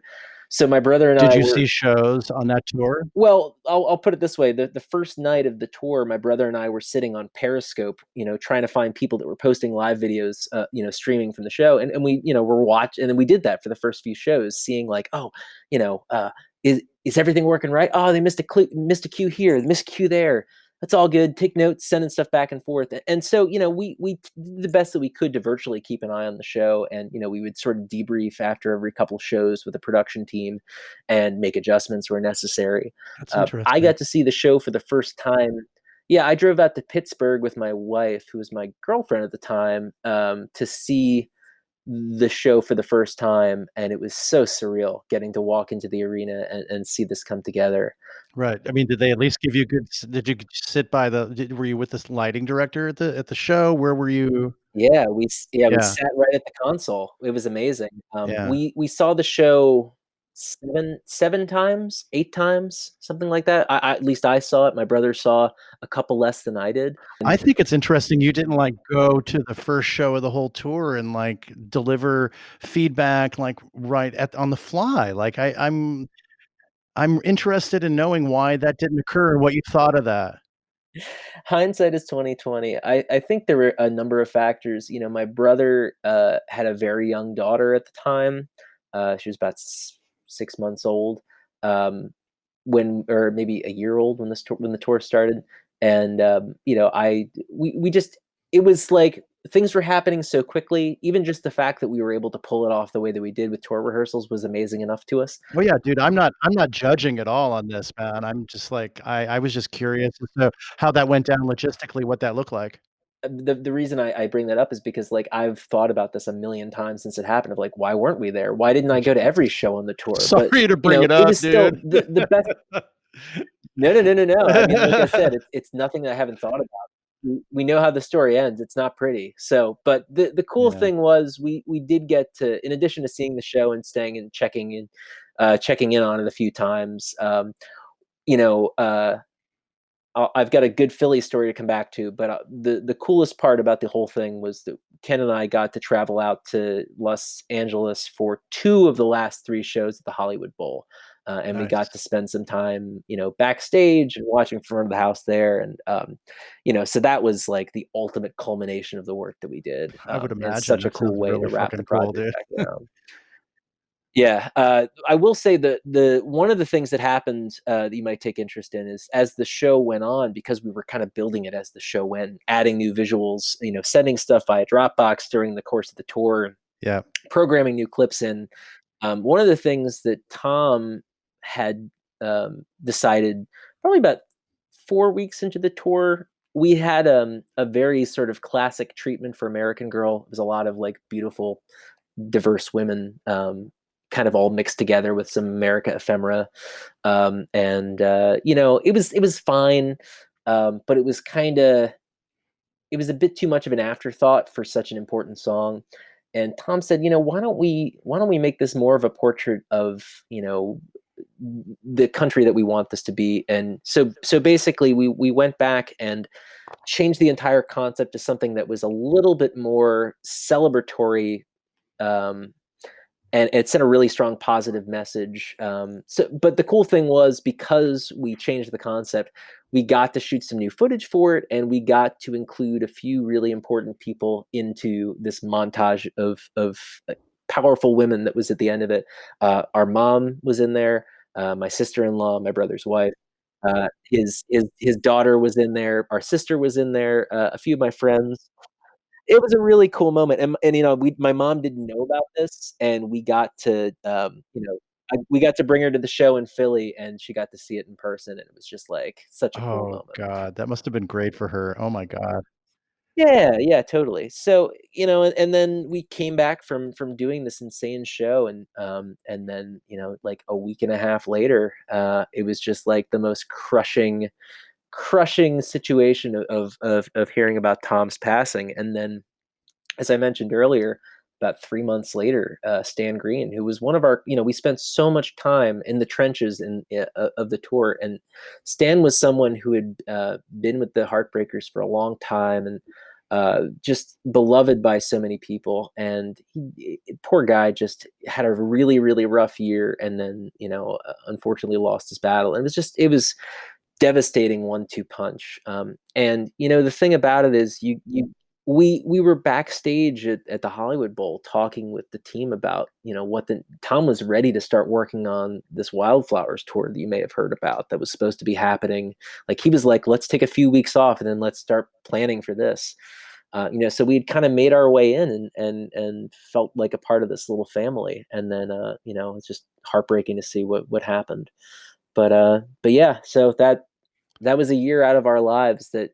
So my brother and Did you see shows on that tour? Well, I'll put it this way. The first night of the tour, my brother and I were sitting on Periscope, trying to find people that were posting live videos, streaming from the show. And we, were watching, and then we did that for the first few shows, seeing like, oh, is everything working right? Oh, they missed a cue here, missed a cue there. That's all good. Take notes, sending stuff back and forth. And so, we did the best that we could to virtually keep an eye on the show. And, we would sort of debrief after every couple of shows with the production team and make adjustments where necessary. That's interesting. I got to see the show for the first time. Yeah, I drove out to Pittsburgh with my wife, who was my girlfriend at the time, to see the show for the first time, and it was so surreal getting to walk into the arena and see this come together. Right. I mean, did they at least give you did you sit by were you with this lighting director at the show? Where were you? Yeah, we sat right at the console. It was amazing. Yeah. We saw the show 7 times, 8 times, something like that. At least I saw it. My brother saw a couple less than I did. I think it's interesting you didn't like go to the first show of the whole tour and like deliver feedback like right on the fly. Like I'm interested in knowing why that didn't occur and what you thought of that. Hindsight is 20/20. I think there were a number of factors. My brother had a very young daughter at the time. She was about 6 months old, or maybe a year old when the tour started. And we just, it was like things were happening so quickly. Even just the fact that we were able to pull it off the way that we did with tour rehearsals was amazing enough to us. Well, yeah, dude, I'm not judging at all on this, man. I'm just like, I was just curious as to how that went down logistically, what that looked like. The reason I bring that up is because like I've thought about this a million times since it happened, of like, why weren't we there? Why didn't I go to every show on the tour? Sorry to bring it up, was still dude. the best. No. I mean, like I said, it's nothing that I haven't thought about. We know how the story ends. It's not pretty. So, but the cool thing was we did get to, in addition to seeing the show and staying and checking in on it a few times, you know, I've got a good Philly story to come back to, but the coolest part about the whole thing was that Ken and I got to travel out to Los Angeles for 2 of the last 3 shows at the Hollywood Bowl, and we got Nice. to spend some time, backstage and watching front of the house there, and so that was like the ultimate culmination of the work that we did, I would and imagine. such a That cool sounds way to really wrap the fucking cool, project dude. back around. Yeah, I will say that the one of the things that happened, that you might take interest in is as the show went on, because we were kind of building it as the show went, adding new visuals, sending stuff via Dropbox during the course of the tour, Yeah. programming new clips in. One of the things that Tom had decided probably about 4 weeks into the tour, we had a very sort of classic treatment for American Girl. It was a lot of like beautiful, diverse women, kind of all mixed together with some America ephemera, and it was fine, but it was a bit too much of an afterthought for such an important song. And Tom said, why don't we make this more of a portrait of the country that we want this to be? And so basically, we went back and changed the entire concept to something that was a little bit more celebratory, um, and it sent a really strong positive message. But the cool thing was, because we changed the concept, we got to shoot some new footage for it, and we got to include a few really important people into this montage of powerful women that was at the end of it. Our mom was in there, my sister-in-law, my brother's wife. His daughter was in there. Our sister was in there. A few of my friends. It was a really cool moment, and my mom didn't know about this, and we got to, we got to bring her to the show in Philly, and she got to see it in person, and it was just, like, such a cool Oh moment. god, that must have been great for her. Oh my god. Yeah, yeah, totally. So, and then we came back from doing this insane show, and then, like, a week and a half later, it was just, like, the most crushing situation of hearing about Tom's passing. And then, as I mentioned earlier, about 3 months later, Stan Green, who was one of our, we spent so much time in the trenches of the tour, and Stan was someone who had been with the Heartbreakers for a long time, and just beloved by so many people. And poor guy, just had a really, really rough year, and then, unfortunately lost his battle. And it was devastating 1-2 punch. And the thing about it is, we were backstage at the Hollywood Bowl talking with the team about, what the Tom was ready to start working on this Wildflowers tour that you may have heard about, that was supposed to be happening. Like, he was like, let's take a few weeks off and then let's start planning for this. So we had kind of made our way in, and felt like a part of this little family. And then, it's just heartbreaking to see what happened. But yeah, so that was a year out of our lives that,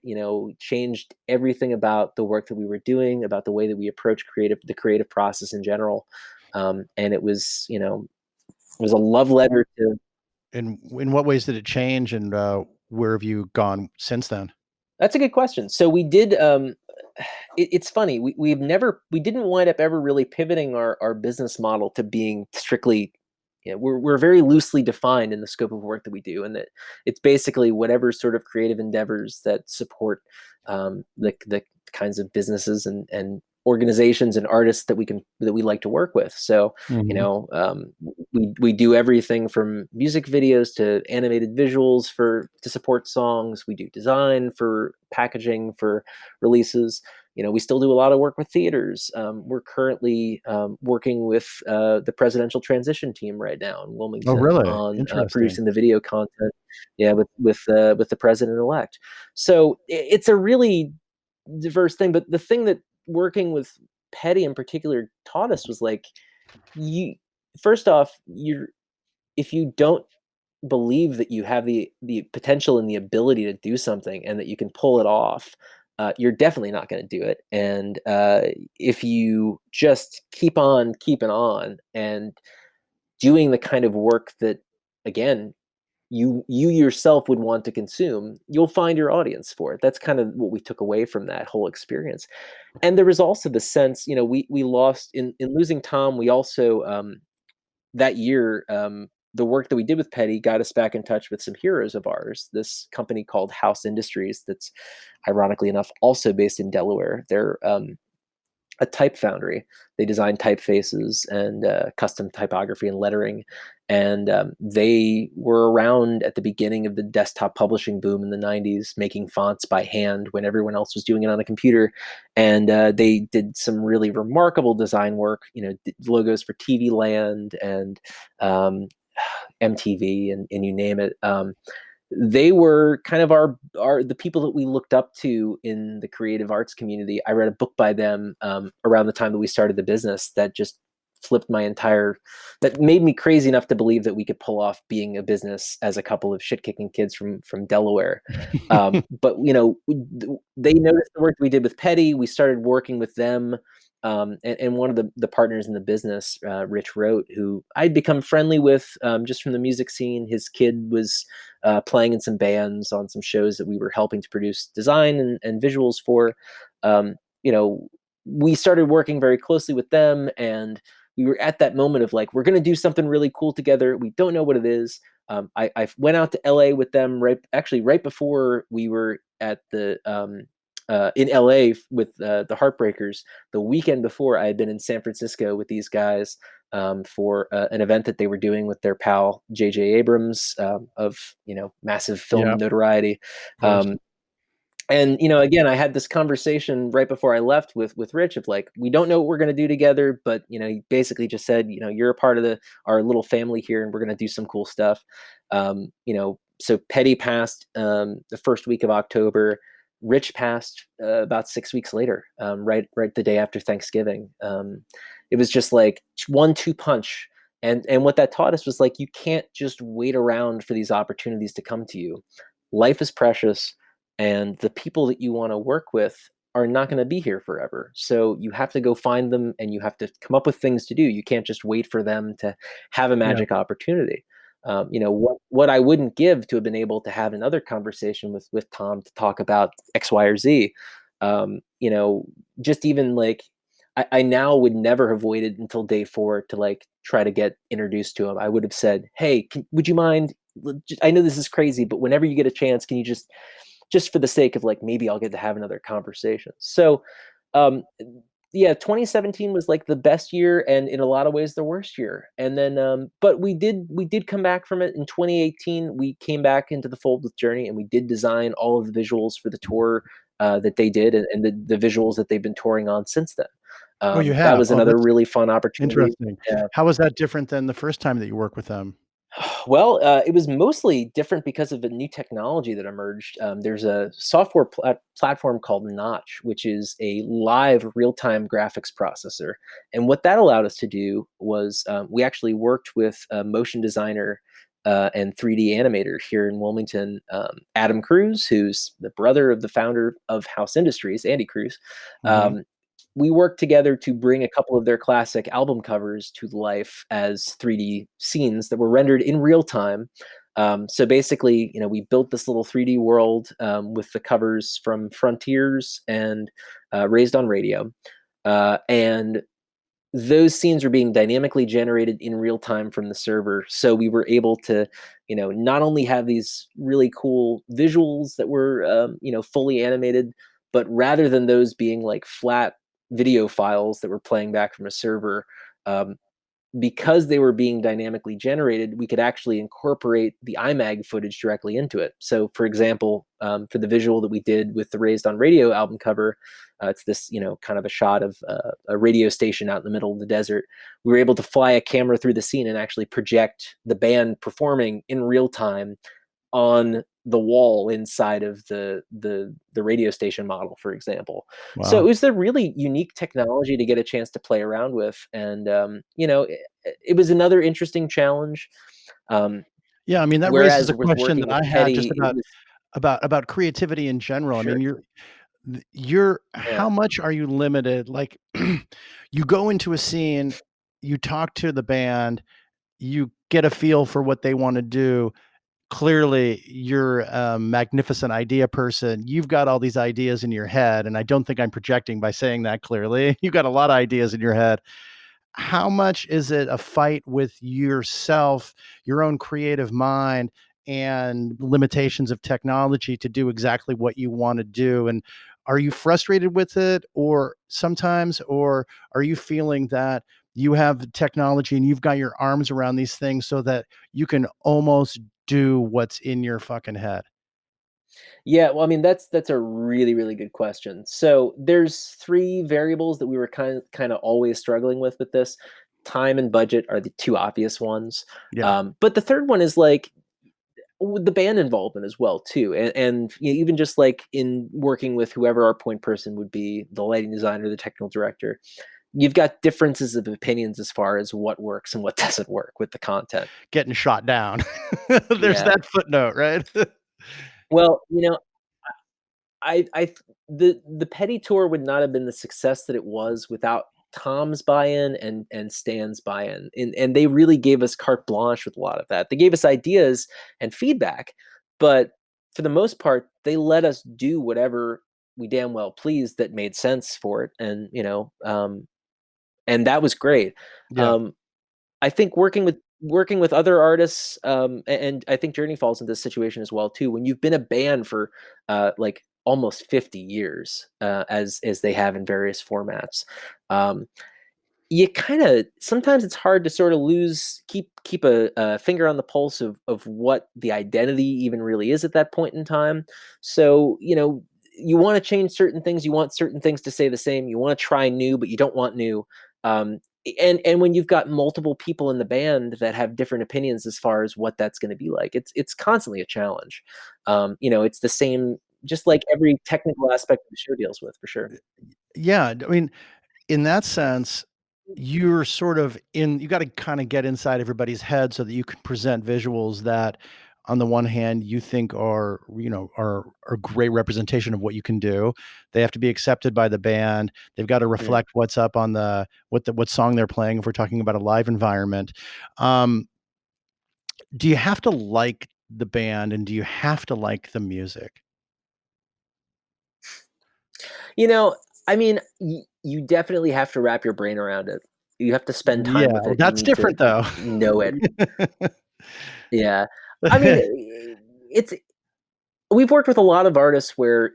changed everything about the work that we were doing, about the way that we approach the creative process in general. And it was a love letter to. And in what ways did it change, and where have you gone since then? That's a good question. So we did. It's funny. We didn't wind up ever really pivoting our business model to being strictly. We're very loosely defined in the scope of work that we do, and that it's basically whatever sort of creative endeavors that support, the kinds of businesses and organizations and artists that we like to work with. So, Mhm. we do everything from music videos to animated visuals to support songs. We do design for packaging for releases. We still do a lot of work with theaters. We're currently working with the presidential transition team right now in Oh, Wilmington really? on Interesting. producing the video content. Yeah, with the president elect. So it's a really diverse thing. But the thing that working with Petty in particular taught us was, like, you first off, if you don't believe that you have the potential and the ability to do something, and that you can pull it off, you're definitely not going to do it. And if you just keep on keeping on and doing the kind of work that, again, you yourself would want to consume, you'll find your audience for it. That's kind of what we took away from that whole experience. And there was also the sense, we lost in losing Tom. We also, that year, the work that we did with Petty got us back in touch with some heroes of ours. This company called House Industries, that's ironically enough also based in Delaware. They're a type foundry. They design typefaces and custom typography and lettering. And they were around at the beginning of the desktop publishing boom in the 90s, making fonts by hand when everyone else was doing it on a computer. And they did some really remarkable design work, logos for TV Land and MTV and you name it. They were kind of the people that we looked up to in the creative arts community. I read a book by them around the time that we started the business that just that made me crazy enough to believe that we could pull off being a business as a couple of shit-kicking kids from Delaware. But they noticed the work we did with Petty. We started working with them. And one of the partners in the business, Rich Rote, who I'd become friendly with just from the music scene. His kid was playing in some bands on some shows that we were helping to produce design and visuals for. We started working very closely with them, and we were at that moment of like, we're going to do something really cool together. We don't know what it is. I went out to LA with them right before we were at the in LA with the Heartbreakers. The weekend before, I had been in San Francisco with these guys for an event that they were doing with their pal J.J. Abrams of massive film notoriety. And again, I had this conversation right before I left with Rich of like, we don't know what we're going to do together, but he basically just said, you're a part of our little family here, and we're going to do some cool stuff. So Petty passed the first week of October. Rich passed about 6 weeks later, right the day after Thanksgiving. It was just like 1-2 punch. And what that taught us was like, you can't just wait around for these opportunities to come to you. Life is precious, and the people that you want to work with are not going to be here forever. So you have to go find them, and you have to come up with things to do. You can't just wait for them to have a magic opportunity. What I wouldn't give to have been able to have another conversation with Tom to talk about X, Y, or Z. Just even like, I now would never have waited until day 4 to like try to get introduced to him. I would have said, hey, would you mind? I know this is crazy, but whenever you get a chance, can you just for the sake of like, maybe I'll get to have another conversation. So, 2017 was like the best year, and in a lot of ways the worst year. And then, but we did come back from it in 2018. We came back into the fold with Journey, and we did design all of the visuals for the tour that they did, and the visuals that they've been touring on since then. You have? That was another really fun opportunity. Interesting. How was that different than the first time that you worked with them? Well, it was mostly different because of the new technology that emerged. There's a software platform called Notch, which is a live real-time graphics processor. And what that allowed us to do was we actually worked with a motion designer and 3D animator here in Wilmington, Adam Cruz, who's the brother of the founder of House Industries, Andy Cruz. We worked together to bring a couple of their classic album covers to life as 3D scenes that were rendered in real time. So basically, we built this little 3D world with the covers from Frontiers and Raised on Radio. And those scenes were being dynamically generated in real time from the server. So we were able to, not only have these really cool visuals that were, fully animated, but rather than those being like flat video files that were playing back from a server, because they were being dynamically generated, we could actually incorporate the IMAG footage directly into it. So for example, for the visual that we did with the Raised on Radio album cover, it's this, kind of a shot of a radio station out in the middle of the desert. We were able to fly a camera through the scene and actually project the band performing in real time on the wall inside of the radio station model, for example. Wow. So it was the really unique technology to get a chance to play around with. And, it was another interesting challenge. Yeah. I mean, that raises a question that I had just about creativity in general. Sure. I mean, you're how much are you limited? Like you go into a scene, you talk to the band, you get a feel for what they want to do. Clearly you're a magnificent idea person. You've got all these ideas in your head. And I don't think I'm projecting by saying that clearly. You've got a lot of ideas in your head. how much is it a fight with yourself, your own creative mind, and limitations of technology to do exactly what you want to do? And are you frustrated with it, or sometimes, or are you feeling that you have the technology and you've got your arms around these things so that you can almost do what's in your fucking head? Yeah, well, I mean, that's a really, really good question. So there's three variables that we were kind of always struggling with this. Time and budget are the two obvious ones. Yeah. But the third one is like with the band involvement as well too, and you know, even just like in working with whoever our point person would be, the lighting designer, the technical director, you've got differences of opinions as far as what works and what doesn't work with the content. Getting shot down. There's Yeah. that footnote, right? Well, you know, the Petty tour would not have been the success that it was without Tom's buy-in and Stan's buy-in, and they really gave us carte blanche with a lot of that. They gave us ideas and feedback, but for the most part, they let us do whatever we damn well pleased that made sense for it, and and that was great. Yeah. Um, I think working with other artists, and I think Journey falls into this situation as well too. When you've been a band for like almost 50 years, as they have in various formats, um, you kind of sometimes it's hard to sort of keep a finger on the pulse of what the identity even really is at that point in time. So you want to change certain things, you want certain things to stay the same, you want to try new, but you don't want new. Um, and when you've got multiple people in the band that have different opinions as far as what that's going to be like, it's constantly a challenge. It's the same, just like every technical aspect of the show deals with, for sure. Yeah, I mean, in that sense, you're sort of you gotta kinda get inside everybody's head so that you can present visuals that, on the one hand, you think are, are great representation of what you can do. They have to be accepted by the band. They've gotta Mm. reflect what's up on what song they're playing if we're talking about a live environment. Um, do you have to like the band, and do you have to like the music? You know, I mean, you definitely have to wrap your brain around it. You have to spend Yeah, time with well, it. You that's need to different though. know it. Yeah. I mean, it's we've worked with a lot of artists where,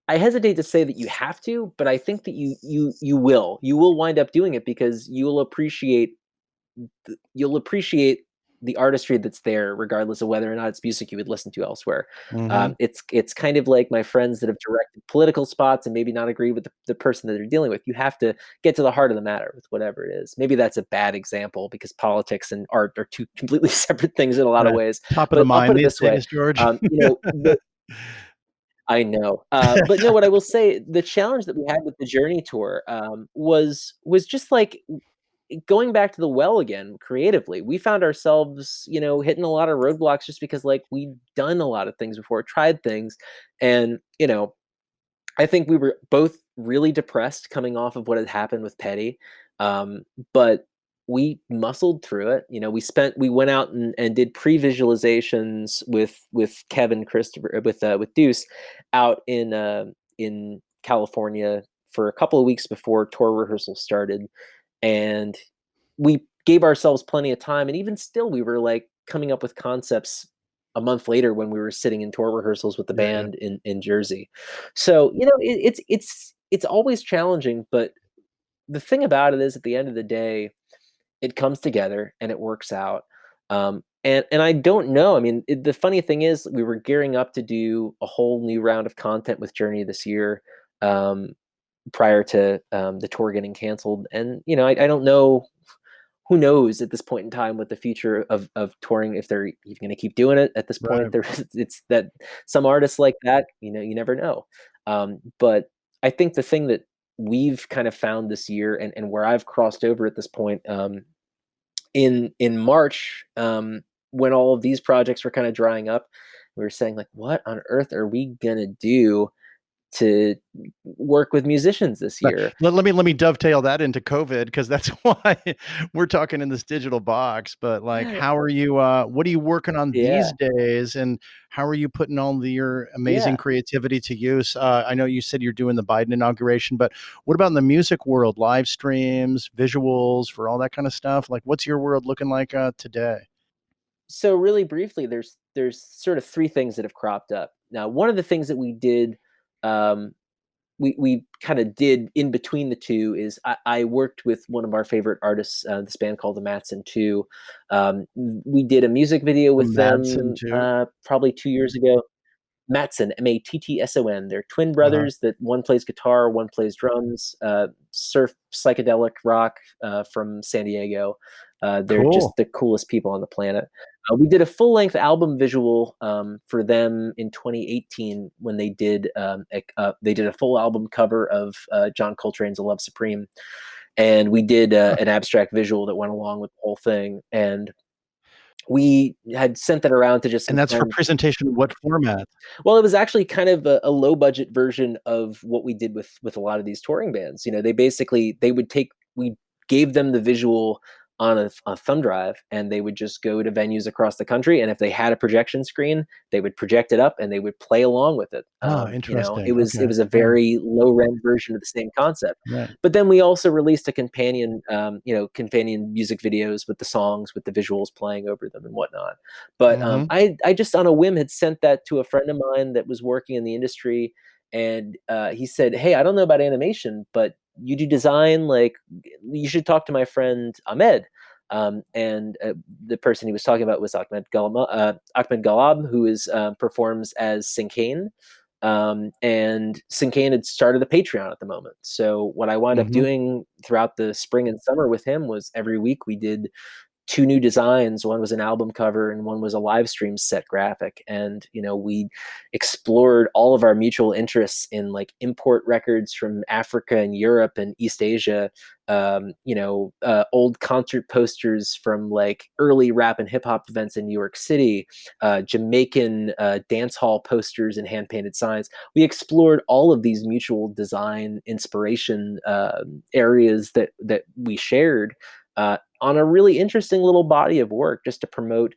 I hesitate to say that you have to, but I think that you will. You will wind up doing it because you'll appreciate the artistry that's there, regardless of whether or not it's music you would listen to elsewhere. Mhm. It's kind of like my friends that have directed political spots and maybe not agree with the person that they're dealing with. You have to get to the heart of the matter with whatever it is. Maybe that's a bad example because politics and art are two completely separate things in a lot of Yeah, ways. top of the But I'll put mind it these this way: days, George. the I know. But no, what I will say, the challenge that we had with the Journey tour, was just like going back to the well again creatively. We found ourselves, hitting a lot of roadblocks just because like we'd done a lot of things before, tried things, and I think we were both really depressed coming off of what had happened with Petty, but we muscled through it. We went out and did pre-visualizations with Kevin Christopher with Deuce out in California for a couple of weeks before tour rehearsal started, and we gave ourselves plenty of time. And even still, we were like coming up with concepts a month later when we were sitting in tour rehearsals with the Yeah, yeah. band in Jersey. So it's always challenging, but the thing about it is, at the end of the day, it comes together and it works out. And I don't know. I mean, the funny thing is, we were gearing up to do a whole new round of content with Journey this year, um, prior to the tour getting canceled. And I don't know, who knows at this point in time what the future of touring, if they're even going to keep doing it at this point. Right. It's that some artists like that, you never know. But I think the thing that we've kind of found this year, and where I've crossed over at this point, in March, when all of these projects were kind of drying up, we were saying like, what on earth are we gonna do? to work with musicians this But year. let me dovetail that into COVID, because that's why we're talking in this digital box. But like, how are you? What are you working on Yeah, these days, and how are you putting all your amazing yeah. creativity to use? I know you said you're doing the Biden inauguration, but what about in the music world? Live streams, visuals for all that kind of stuff. Like, what's your world looking like today? So really briefly, there's sort of three things that have cropped up. Now, one of the things that we did, um, we kind of did in between the two is I worked with one of our favorite artists, this band called the Matson Two. We did a music video The with Madsen them too. probably 2 years ago. Matson, Matson. They're twin Uh-huh. brothers that one plays guitar, one plays drums, surf psychedelic rock from San Diego. They're Cool. just the coolest people on the planet. We did a full length album visual for them in 2018 when they did a full album cover of John Coltrane's "A Love Supreme," and we did an abstract visual that went along with the whole thing. And we had sent that around to just And some that's for friends. presentation in what format? Well, it was actually kind of a low budget version of what we did with a lot of these touring bands. You know, they would take we gave them the visual on a thumb drive, and they would just go to venues across the country. And if they had a projection screen, they would project it up and they would play along with it. Ah, You know, it interesting. was it Okay. was a Yeah. very low rent version of the same concept. Right. But then we also released a companion music videos with the songs, with the visuals playing over them and whatnot. But Mhm. I just on a whim had sent that to a friend of mine that was working in the industry, and he said, "Hey, I don't know about animation, but you do design. Like, you should talk to my friend Ahmed." And the person he was talking about was Ahmed Galab, who performs as Sinkane. And Sinkane had started a Patreon at the moment. So what I wound up Mhm. doing throughout the spring and summer with him was every week we did two new designs. One was an album cover and one was a live stream set graphic. And, you know, we explored all of our mutual interests in like import records from Africa and Europe and East Asia, old concert posters from like early rap and hip hop events in New York City, Jamaican dance hall posters and hand painted signs. We explored all of these mutual design inspiration areas that we shared on a really interesting little body of work, just to promote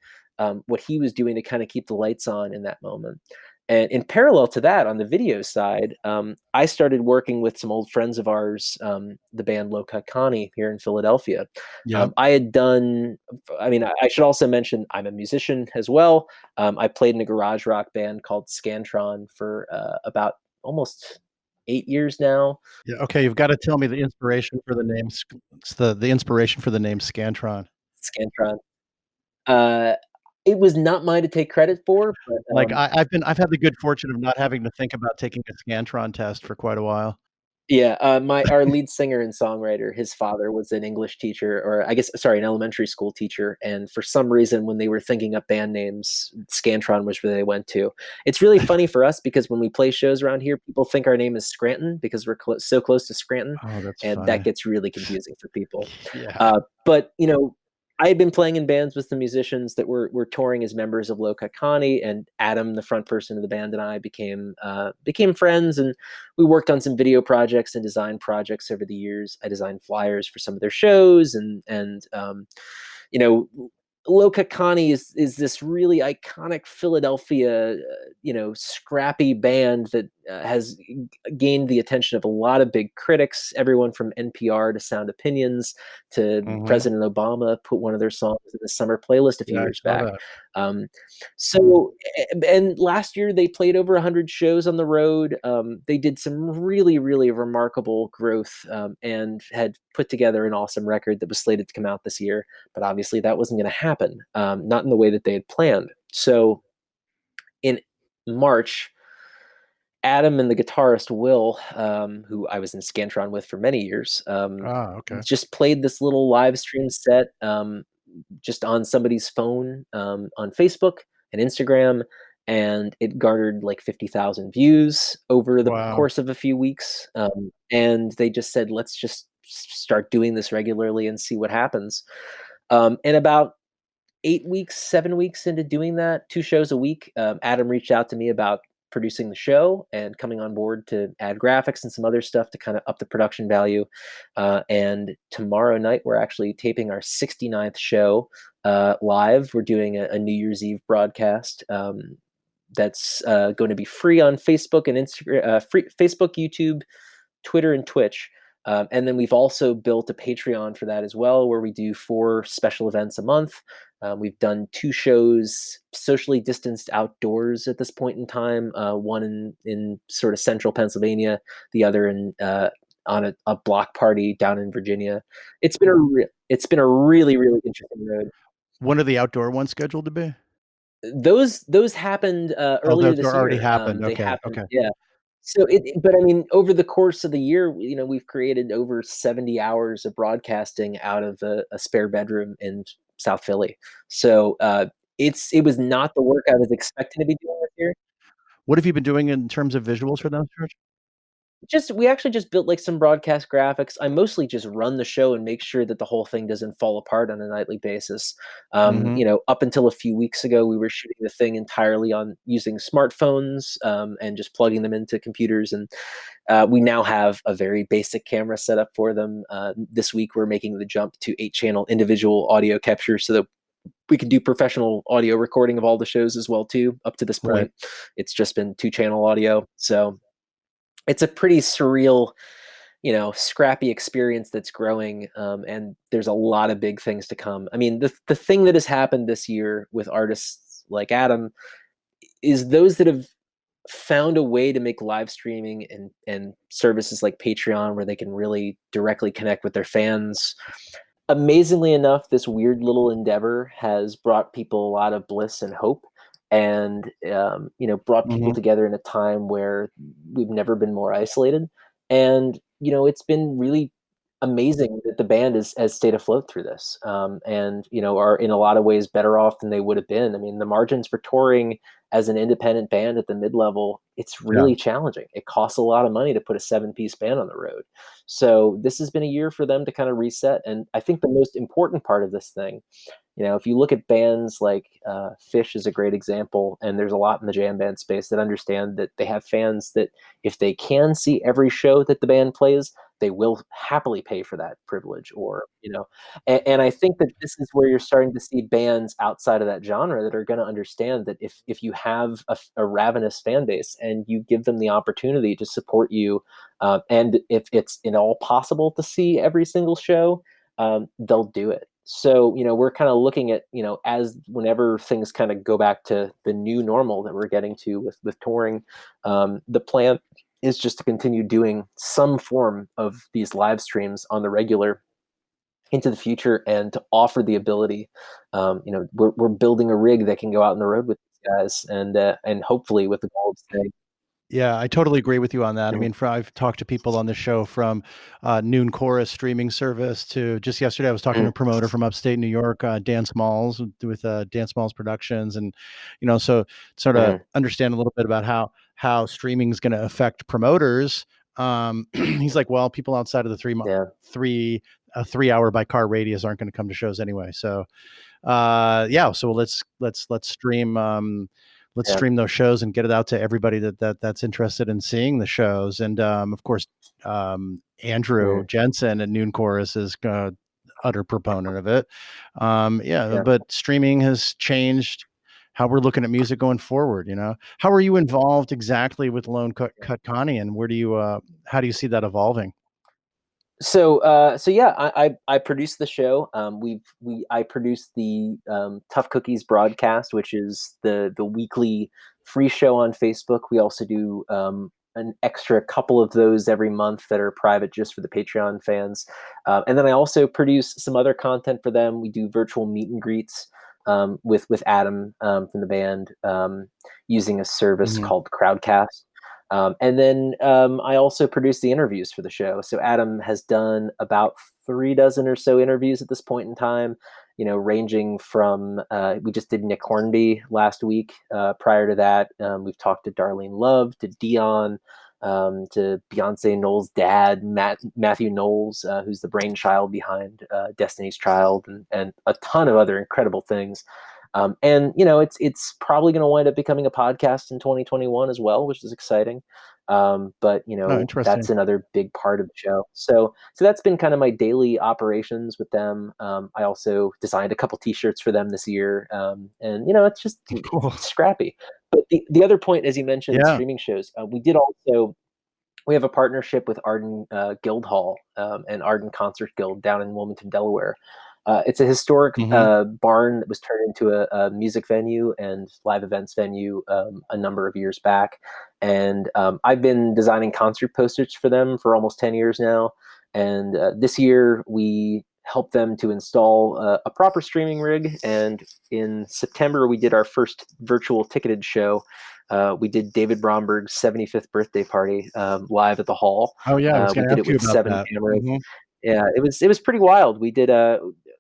what he was doing to kind of keep the lights on in that moment. And in parallel to that, on the video side, I started working with some old friends of ours, the band Low Cut Connie here in Philadelphia. Yep. I had done, I mean, I should also mention I'm a musician as well. I played in a garage rock band called Scantron for about almost 8 years now. Yeah, okay, you've gotta tell me the inspiration for the name it's the inspiration for the name Scantron. Scantron. Uh, it was not mine to take credit for, but, Like, I've had the good fortune of not having to think about taking a Scantron test for quite a while. yeah, our lead singer and songwriter, his father was an English teacher, or I guess, sorry, an elementary school teacher, and for some reason, when they were thinking up band names, Scantron was where they went to. It's really funny for us because when we play shows around here, people think our name is Scranton because we're so close to Scranton, Oh, that's and that funny. gets really confusing for people. Yeah. But, you know, I had been playing in bands with the musicians that were touring as members of Low Cut Connie, and Adam, the front person of the band, and I became friends, and we worked on some video projects and design projects over the years. I designed flyers for some of their shows, and you know, Low Cut Connie is this really iconic Philadelphia, scrappy band that has gained the attention of a lot of big critics, everyone from NPR to Sound Opinions to Mhm. President Obama put one of their songs in the summer playlist a few Yeah, I years saw back. that. Um, so, and last year they played over 100 shows on the road. They did some really, really remarkable growth, and had put together an awesome record that was slated to come out this year. But obviously, that wasn't going to happen, not in the way that they had planned. So, in March, Adam and the guitarist Will, who I was in Scantron with for many years, Ah, okay. just played this little live stream set, just on somebody's phone, on Facebook and Instagram, and it garnered like 50,000 views over the Wow. course of a few weeks. And they just said, let's just start doing this regularly and see what happens. And about 8 weeks, 7 weeks into doing that, two shows a week, Adam reached out to me about producing the show and coming on board to add graphics and some other stuff to kind of up the production value. And tomorrow night, we're actually taping our 69th show live. We're doing a New Year's Eve broadcast. That's going to be free on Facebook and Instagram, Facebook, YouTube, Twitter, and Twitch. And then we've also built a Patreon for that as well, where we do 4 special events a month. We've done 2 shows socially distanced outdoors at this point in time. One in sort of central Pennsylvania, the other in on a block party down in Virginia. It's been a really, really interesting road. When are the outdoor ones scheduled to be? Those happened earlier those this year. already happened. They Okay. happened, Okay. yeah. So but I mean, over the course of the year, we've created over 70 hours of broadcasting out of a spare bedroom in South Philly. So it was not the work I was expecting to be doing this year. What have you been doing in terms of visuals for those shows? We actually just built like some broadcast graphics. I mostly just run the show and make sure that the whole thing doesn't fall apart on a nightly basis. Up until a few weeks ago, we were shooting the thing entirely on using smartphones and just plugging them into computers. And we now have a very basic camera setup for them. This week, we're making the jump to 8-channel individual audio capture so that we can do professional audio recording of all the shows as well too. Up to this point, It's just been 2-channel audio. So it's a pretty surreal, scrappy experience that's growing, and there's a lot of big things to come. I mean, the thing that has happened this year with artists like Adam is those that have found a way to make live streaming and services like Patreon where they can really directly connect with their fans. Amazingly enough, this weird little endeavor has brought people a lot of bliss and hope, and brought people together in a time where we've never been more isolated. And it's been really amazing that the band has stayed afloat through this, and are in a lot of ways better off than they would have been. I mean, the margins for touring as an independent band at the mid-level, it's really challenging. It costs a lot of money to put a 7-piece band on the road. So this has been a year for them to kind of reset. And I think the most important part of this thing, if you look at bands like Fish is a great example, and there's a lot in the jam band space that understand that they have fans that if they can see every show that the band plays, they will happily pay for that privilege, and I think that this is where you're starting to see bands outside of that genre that are going to understand that if you have a ravenous fan base and you give them the opportunity to support you, and if it's in all possible to see every single show, they'll do it. So, we're kind of looking at, as whenever things kind of go back to the new normal that we're getting to with touring, the plan is just to continue doing some form of these live streams on the regular into the future and to offer the ability. We're building a rig that can go out on the road with these guys and hopefully with the goal of staying. Yeah, I totally agree with you on that. I mean, I've talked to people on the show from Noon Chorus streaming service to just yesterday, I was talking to a promoter from upstate New York, Dan Smalls with Dan Smalls Productions. And, so sort of understand a little bit about how streaming is going to affect promoters. He's like, well, people outside of the 3-hour by car radius aren't going to come to shows anyway. So, so let's stream. Let's stream those shows and get it out to everybody that's interested in seeing the shows. And of course, Andrew Jensen at Noon Chorus is utter proponent of it. But streaming has changed how we're looking at music going forward. How are you involved exactly with Low Cut Connie, and how do you see that evolving? So I produced the show. I produced the Tough Cookies broadcast, which is the weekly free show on Facebook. We also do an extra couple of those every month that are private just for the Patreon fans. And then I also produce some other content for them. We do virtual meet and greets with Adam from the band using a service called Crowdcast. And then I also produce the interviews for the show. So Adam has done about 3 dozen or so interviews at this point in time, ranging from, we just did Nick Hornby last week. Prior to that, we've talked to Darlene Love, to Dion, to Beyonce Knowles' dad, Matthew Knowles, who's the brainchild behind Destiny's Child, and a ton of other incredible things. And it's probably going to wind up becoming a podcast in 2021 as well, which is exciting. But Oh, that's interesting. another big part of the show. So that's been kind of my daily operations with them. I also designed a couple T-shirts for them this year, and it's just Cool. scrappy. But the other point, as you mentioned, Yeah. streaming shows, we have a partnership with Arden Guildhall and Arden Concert Guild down in Wilmington, Delaware. It's a historic Hmm. barn that was turned into a music venue and live events venue a number of years back. And I've been designing concert posters for them for almost 10 years now. And this year we helped them to install a proper streaming rig. And in September, we did our first virtual ticketed show. We did David Bromberg's 75th birthday party live at the Hall. Oh, yeah. I was We going to did it ask you with about 7 that. cameras. Hmm. Yeah, it was pretty wild.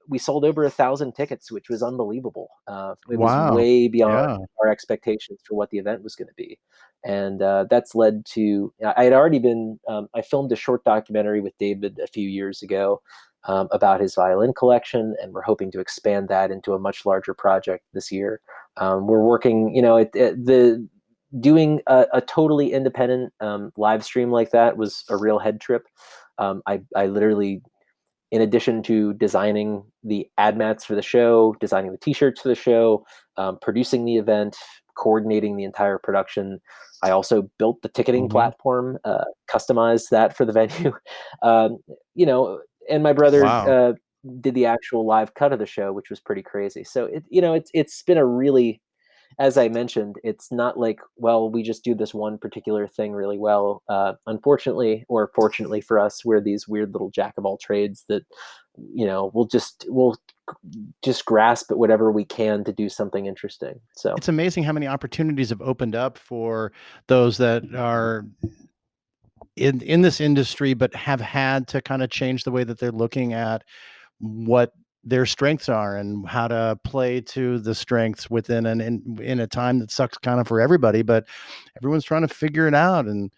We sold over 1,000 tickets, which was unbelievable. It was Wow. way beyond Yeah. our expectations for what the event was going to be, and that's led to. I had already been. I filmed a short documentary with David a few years ago about his violin collection, and we're hoping to expand that into a much larger project this year. We're working. The doing a totally independent live stream like that was a real head trip. I literally, in addition to designing the ad mats for the show, designing the T-shirts for the show, producing the event, coordinating the entire production, I also built the ticketing Hmm. platform, customized that for the venue, um, and my brother Wow. did the actual live cut of the show, which was pretty crazy. So it's been a really, as I mentioned, it's not like, well, we just do this one particular thing really well. Unfortunately, or fortunately for us, we're these weird little jack of all trades that, we'll just grasp at whatever we can to do something interesting. So It's amazing how many opportunities have opened up for those that are in this industry, but have had to kind of change the way that they're looking at what their strengths are and how to play to the strengths within in a time that sucks kind of for everybody, but everyone's trying to figure it out. And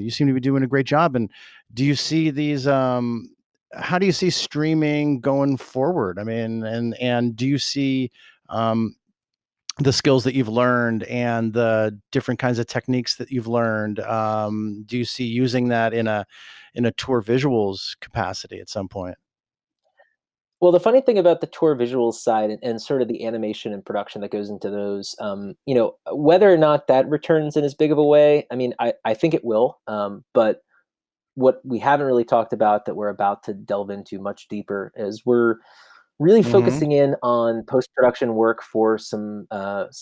you seem to be doing a great job. And do you see these? How do you see streaming going forward? I mean, and do you see um, the skills that you've learned and the different kinds of techniques that you've learned? Do you see using that in a tour visuals capacity at some point? well, the funny thing about the tour visuals side and sort of the animation and production that goes into those, whether or not that returns in as big of a way, I mean, I think it will. But what we haven't really talked about that we're about to delve into much deeper is we're really Hmm. focusing in on post-production work for some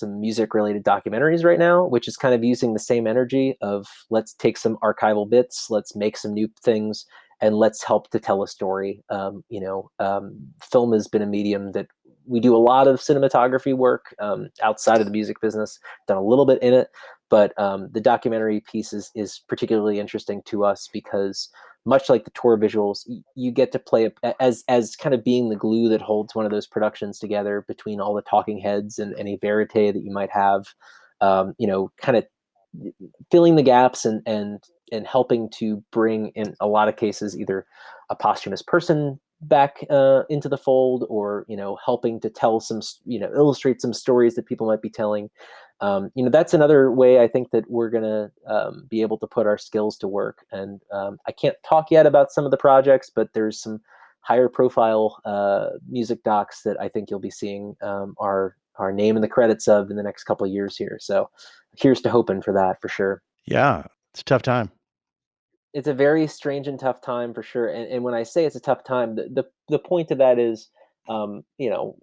music-related documentaries right now, which is kind of using the same energy of, let's take some archival bits, let's make some new things, and let's help to tell a story. Film has been a medium that we do a lot of cinematography work outside of the music business, done a little bit in it, but the documentary piece is particularly interesting to us because, much like the tour visuals, you get to play as kind of being the glue that holds one of those productions together between all the talking heads and any verite that you might have. Kind of filling the gaps and helping to bring, in a lot of cases, either a posthumous person back into the fold, or helping to tell illustrate some stories that people might be telling. That's another way I think that we're going to be able to put our skills to work. And I can't talk yet about some of the projects, but there's some higher profile music docs that I think you'll be seeing our name in the credits of in the next couple of years here. So here's to hoping for that, for sure. Yeah, it's a tough time. It's a very strange and tough time, for sure. And when I say it's a tough time, the point of that is, um, you know,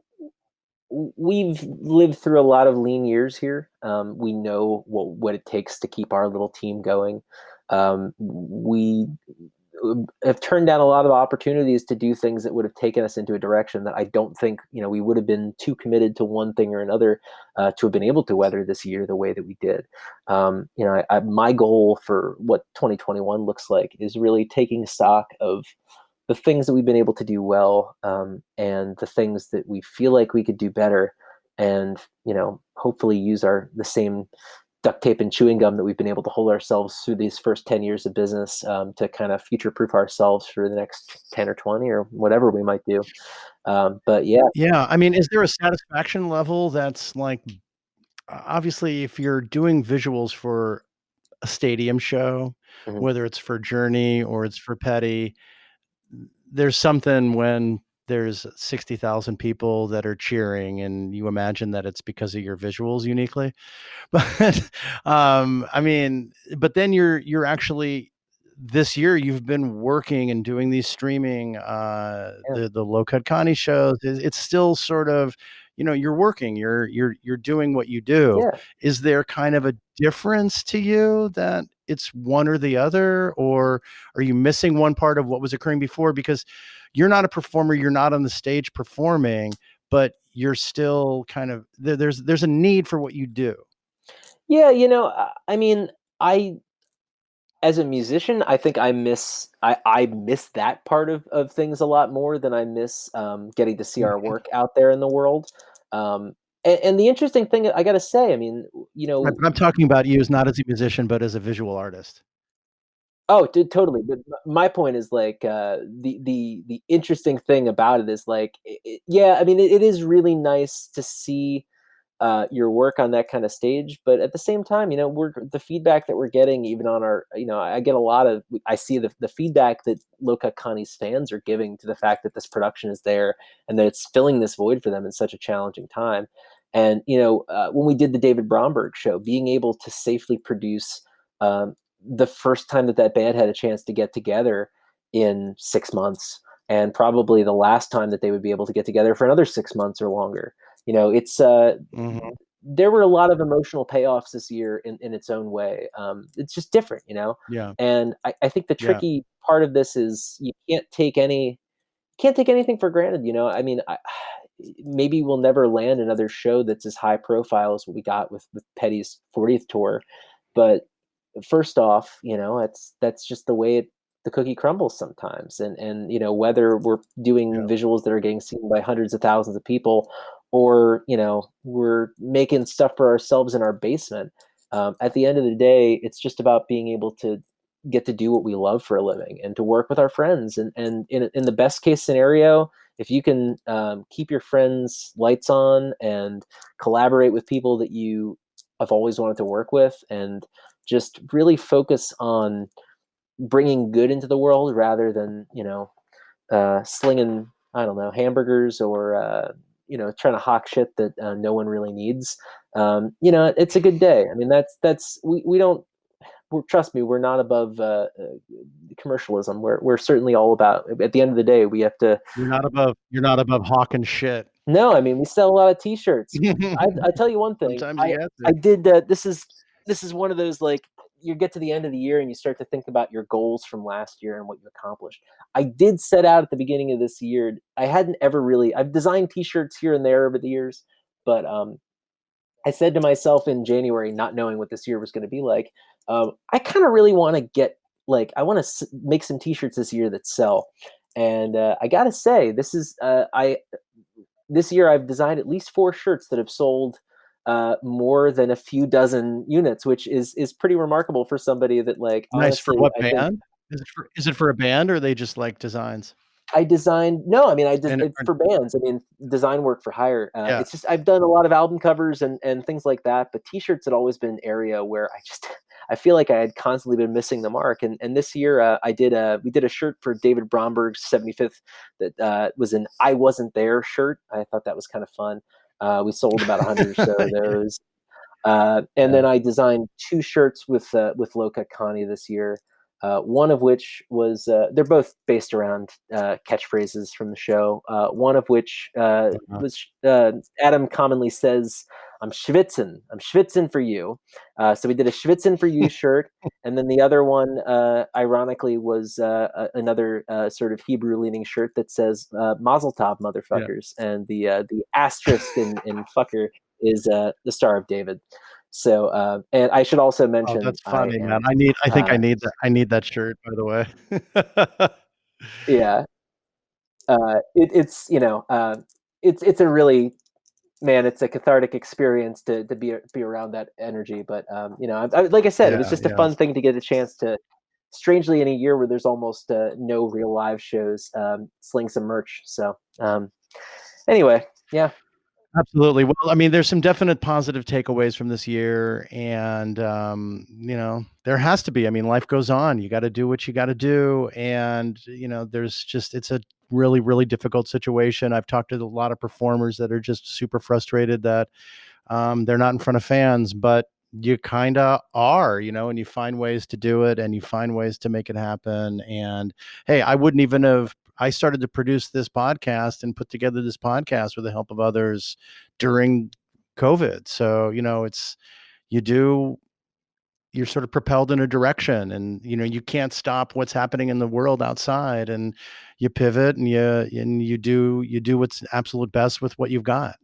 we've lived through a lot of lean years here. We know what it takes to keep our little team going. We have turned down a lot of opportunities to do things that would have taken us into a direction that I don't think we would have been too committed to one thing or another to have been able to weather this year the way that we did. My goal for what 2021 looks like is really taking stock of the things that we've been able to do well, and the things that we feel like we could do better, and hopefully use the same duct tape and chewing gum that we've been able to hold ourselves through these first 10 years of business, to kind of future proof ourselves for the next 10 or 20 or whatever we might do. But yeah. Yeah, I mean, is there a satisfaction level that's like, obviously, if you're doing visuals for a stadium show, Mhm. whether it's for Journey or it's for Petty, there's something when there's 60,000 people that are cheering and you imagine that it's because of your visuals uniquely. But I mean, but then you're actually, this year you've been working and doing these streaming, Yeah. the Low Cut Connie shows. It's still sort of, you're working, you're doing what you do. Yeah. Is there kind of a difference to you that it's one or the other, or are you missing one part of what was occurring before? Because you're not a performer, you're not on the stage performing, but you're still kind of there's a need for what you do. Yeah, I mean, I as a musician, I think I miss that part of things a lot more than I miss, getting to see our Mhm. work out there in the world. And the interesting thing I gotta say, I mean, Right, but I'm talking about you as not as a musician, but as a visual artist. oh, totally. But my point is like, the interesting thing about it is like, yeah, I mean, it is really nice to see your work on that kind of stage. But at the same time, we're the feedback that we're getting, even on our, I get a lot of, I see the feedback that Low Cut Connie's fans are giving to the fact that this production is there and that it's filling this void for them in such a challenging time. And, when we did the David Bromberg show, being able to safely produce, the first time that band had a chance to get together in 6 months, and probably the last time that they would be able to get together for another 6 months or longer. It's Mhm. there were a lot of emotional payoffs this year in its own way. It's just different, Yeah, and I think the yeah, tricky part of this is you can't take anything for granted. I mean, maybe we'll never land another show that's as high profile as what we got with Petty's 40th tour, but first off, that's just the way the cookie crumbles sometimes. And whether we're doing yeah. visuals that are getting seen by hundreds of thousands of people, or we're making stuff for ourselves in our basement. At the end of the day, it's just about being able to get to do what we love for a living and to work with our friends. And in the best case scenario, if you can, keep your friends' lights on and collaborate with people that you have always wanted to work with, and just really focus on bringing good into the world rather than, slinging, I don't know, hamburgers, or trying to hawk shit that, no one really needs. It's a good day. I mean, that's we don't. Trust me, we're not above, commercialism. We're certainly all about. At the end of the day, we have to. You're not above hawking shit. No, I mean, we sell a lot of T-shirts. I tell you one thing, Sometimes I you have I to. did, this is one of those, like, you get to the end of the year and you start to think about your goals from last year and what you accomplished. I did set out at the beginning of this year. I hadn't ever really I've designed T-shirts here and there over the years, but, I said to myself in January, not knowing what this year was gonna be like, I kinda really wanna get, like, I wanna make some T-shirts this year that sell. And, I gotta say, this year I've designed at least 4 shirts that have sold, more than a few dozen units, which is pretty remarkable for somebody that, like, Nice. For honestly, what I think band? Is it for a band, or are they just like designs? I designed no, I mean, And it's for bands. I mean, design work for hire. yeah. It's just I've done a lot of album covers and things like that, but T-shirts had always been an area where I just I feel like I had constantly been missing the mark. And this year, we did a shirt for David Bromberg's 75th that, was an "I wasn't there" shirt. I thought that was kind of fun. We sold about 100 or so of those. And Yeah. then I designed 2 shirts with Low Cut Connie this year. One of which was, they're both based around, catchphrases from the show. One of which, Uh-huh. was, Adam commonly says, I'm schwitzing for you." So we did a schwitzing for you shirt. And then the other one, ironically, was, another, sort of Hebrew leaning shirt that says, Mazel Tov, Yeah. motherfuckers. And the asterisk in fucker is, the Star of David. So, and I should also Oh, mention that's I funny, man. am, I think I uh, need that shirt, by the way. yeah, it's, it's a really man, it's a cathartic experience to be around that energy. But like I said, it was Yeah, just a yeah. fun thing to get a chance to, strangely, in a year where there's almost no real live shows, sling some merch. So anyway, yeah. Absolutely. Well, I mean, there's some definite positive takeaways from this year, and there has to be. I mean, life goes on. You got to do what you got to do, and there's just it's a really, really difficult situation. I've talked to a lot of performers that are just super frustrated that they're not in front of fans, but you kind of are, and you find ways to do it, and you find ways to make it happen. And hey, I wouldn't even have. I started to produce this podcast and put together this podcast with the help of others during COVID. So, it's you do you're sort of propelled in a direction, and you can't stop what's happening in the world outside, and you pivot, and you do what's absolute best with what you've got.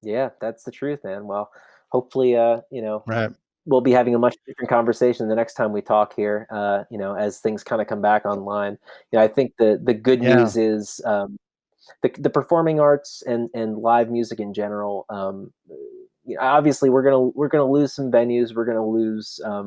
Yeah, that's the truth, man. Well, hopefully, Right. we'll be having a much different conversation the next time we talk here. As things kind of come back online. I think the good Yeah. news is, the performing arts and live music in general. Obviously, we're gonna lose some venues. We're gonna lose a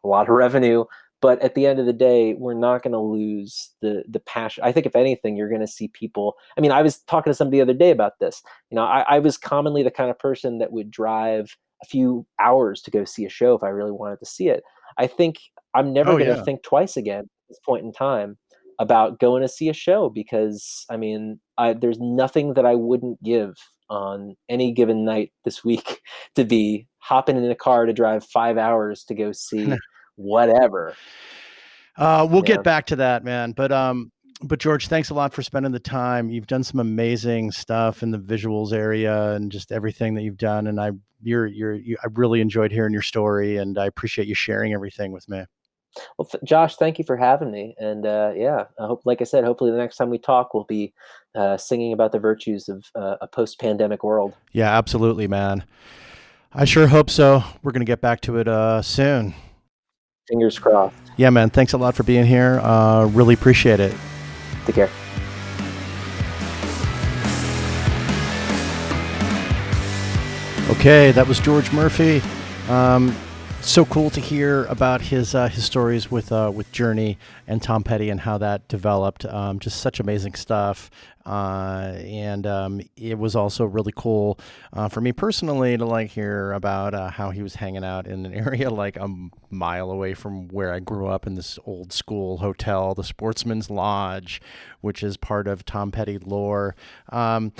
lot of revenue. But at the end of the day, we're not going to lose the passion. I think if anything, you're going to see people. I mean, I was talking to somebody the other day about this. I was commonly the kind of person that would drive a few hours to go see a show if I really wanted to see it. I think I'm never Oh going to yeah. think twice again at this point in time about going to see a show, because I mean, there's nothing that I wouldn't give on any given night this week to be hopping in a car to drive 5 hours to go see whatever. We'll get Yeah. back to that, man. But George, thanks a lot for spending the time. You've done some amazing stuff in the visuals area and just everything that you've done. And I really enjoyed hearing your story, and I appreciate you sharing everything with me. Well, Josh, thank you for having me. And yeah, I hope, like I said, hopefully the next time we talk, we'll be singing about the virtues of a post-pandemic world. Yeah, absolutely, man. I sure hope so. We're going to get back to it soon. Fingers crossed. Yeah, man. Thanks a lot for being here. Really appreciate it. Take care. Okay, that was George Murphy. So cool to hear about his stories with Journey and Tom Petty and how that developed. Just such amazing stuff. And it was also really cool for me personally to hear about how he was hanging out in an area like a mile away from where I grew up, in this old school hotel, the Sportsman's Lodge, which is part of Tom Petty lore. But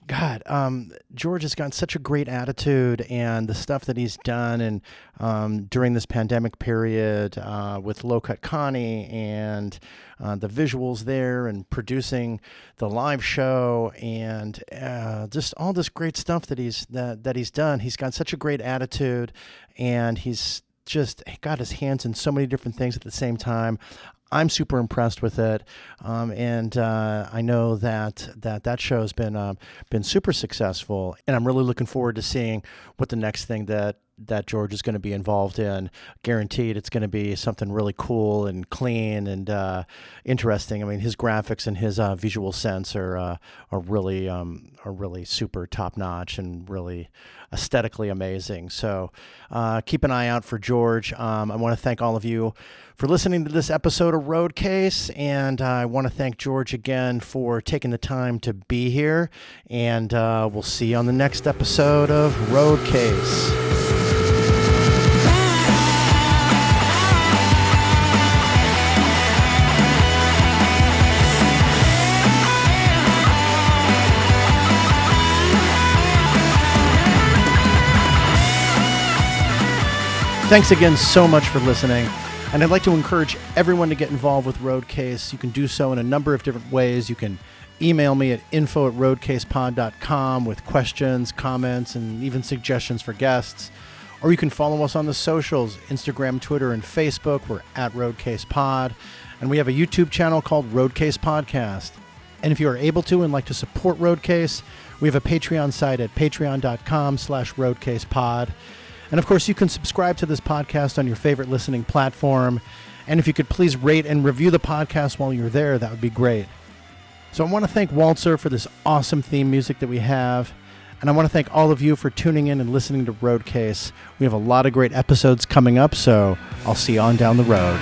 God, George has got such a great attitude, and the stuff that he's done, and during this pandemic period with Low Cut Connie, and the visuals there, and producing the live show, and just all this great stuff that he's done. He's got such a great attitude, and he's just got his hands in so many different things at the same time. I'm super impressed with it, and I know that show has been super successful, and I'm really looking forward to seeing what the next thing that George is going to be involved in. Guaranteed, it's going to be something really cool and clean and interesting. I mean, his graphics and his visual sense are really super top notch and really aesthetically amazing. So keep an eye out for George. I want to thank all of you for listening to this episode of Roadcase, and I want to thank George again for taking the time to be here, and we'll see you on the next episode of Roadcase. Thanks again so much for listening. And I'd like to encourage everyone to get involved with Roadcase. You can do so in a number of different ways. You can email me at info@roadcasepod.com with questions, comments, and even suggestions for guests. Or you can follow us on the socials, Instagram, Twitter, and Facebook. We're at RoadcasePod. And we have a YouTube channel called Roadcase Podcast. And if you are able to and like to support Roadcase, we have a Patreon site at patreon.com/roadcasepod. And of course, you can subscribe to this podcast on your favorite listening platform. And if you could please rate and review the podcast while you're there, that would be great. So I want to thank Walter for this awesome theme music that we have. And I want to thank all of you for tuning in and listening to Roadcase. We have a lot of great episodes coming up, so I'll see you on down the road.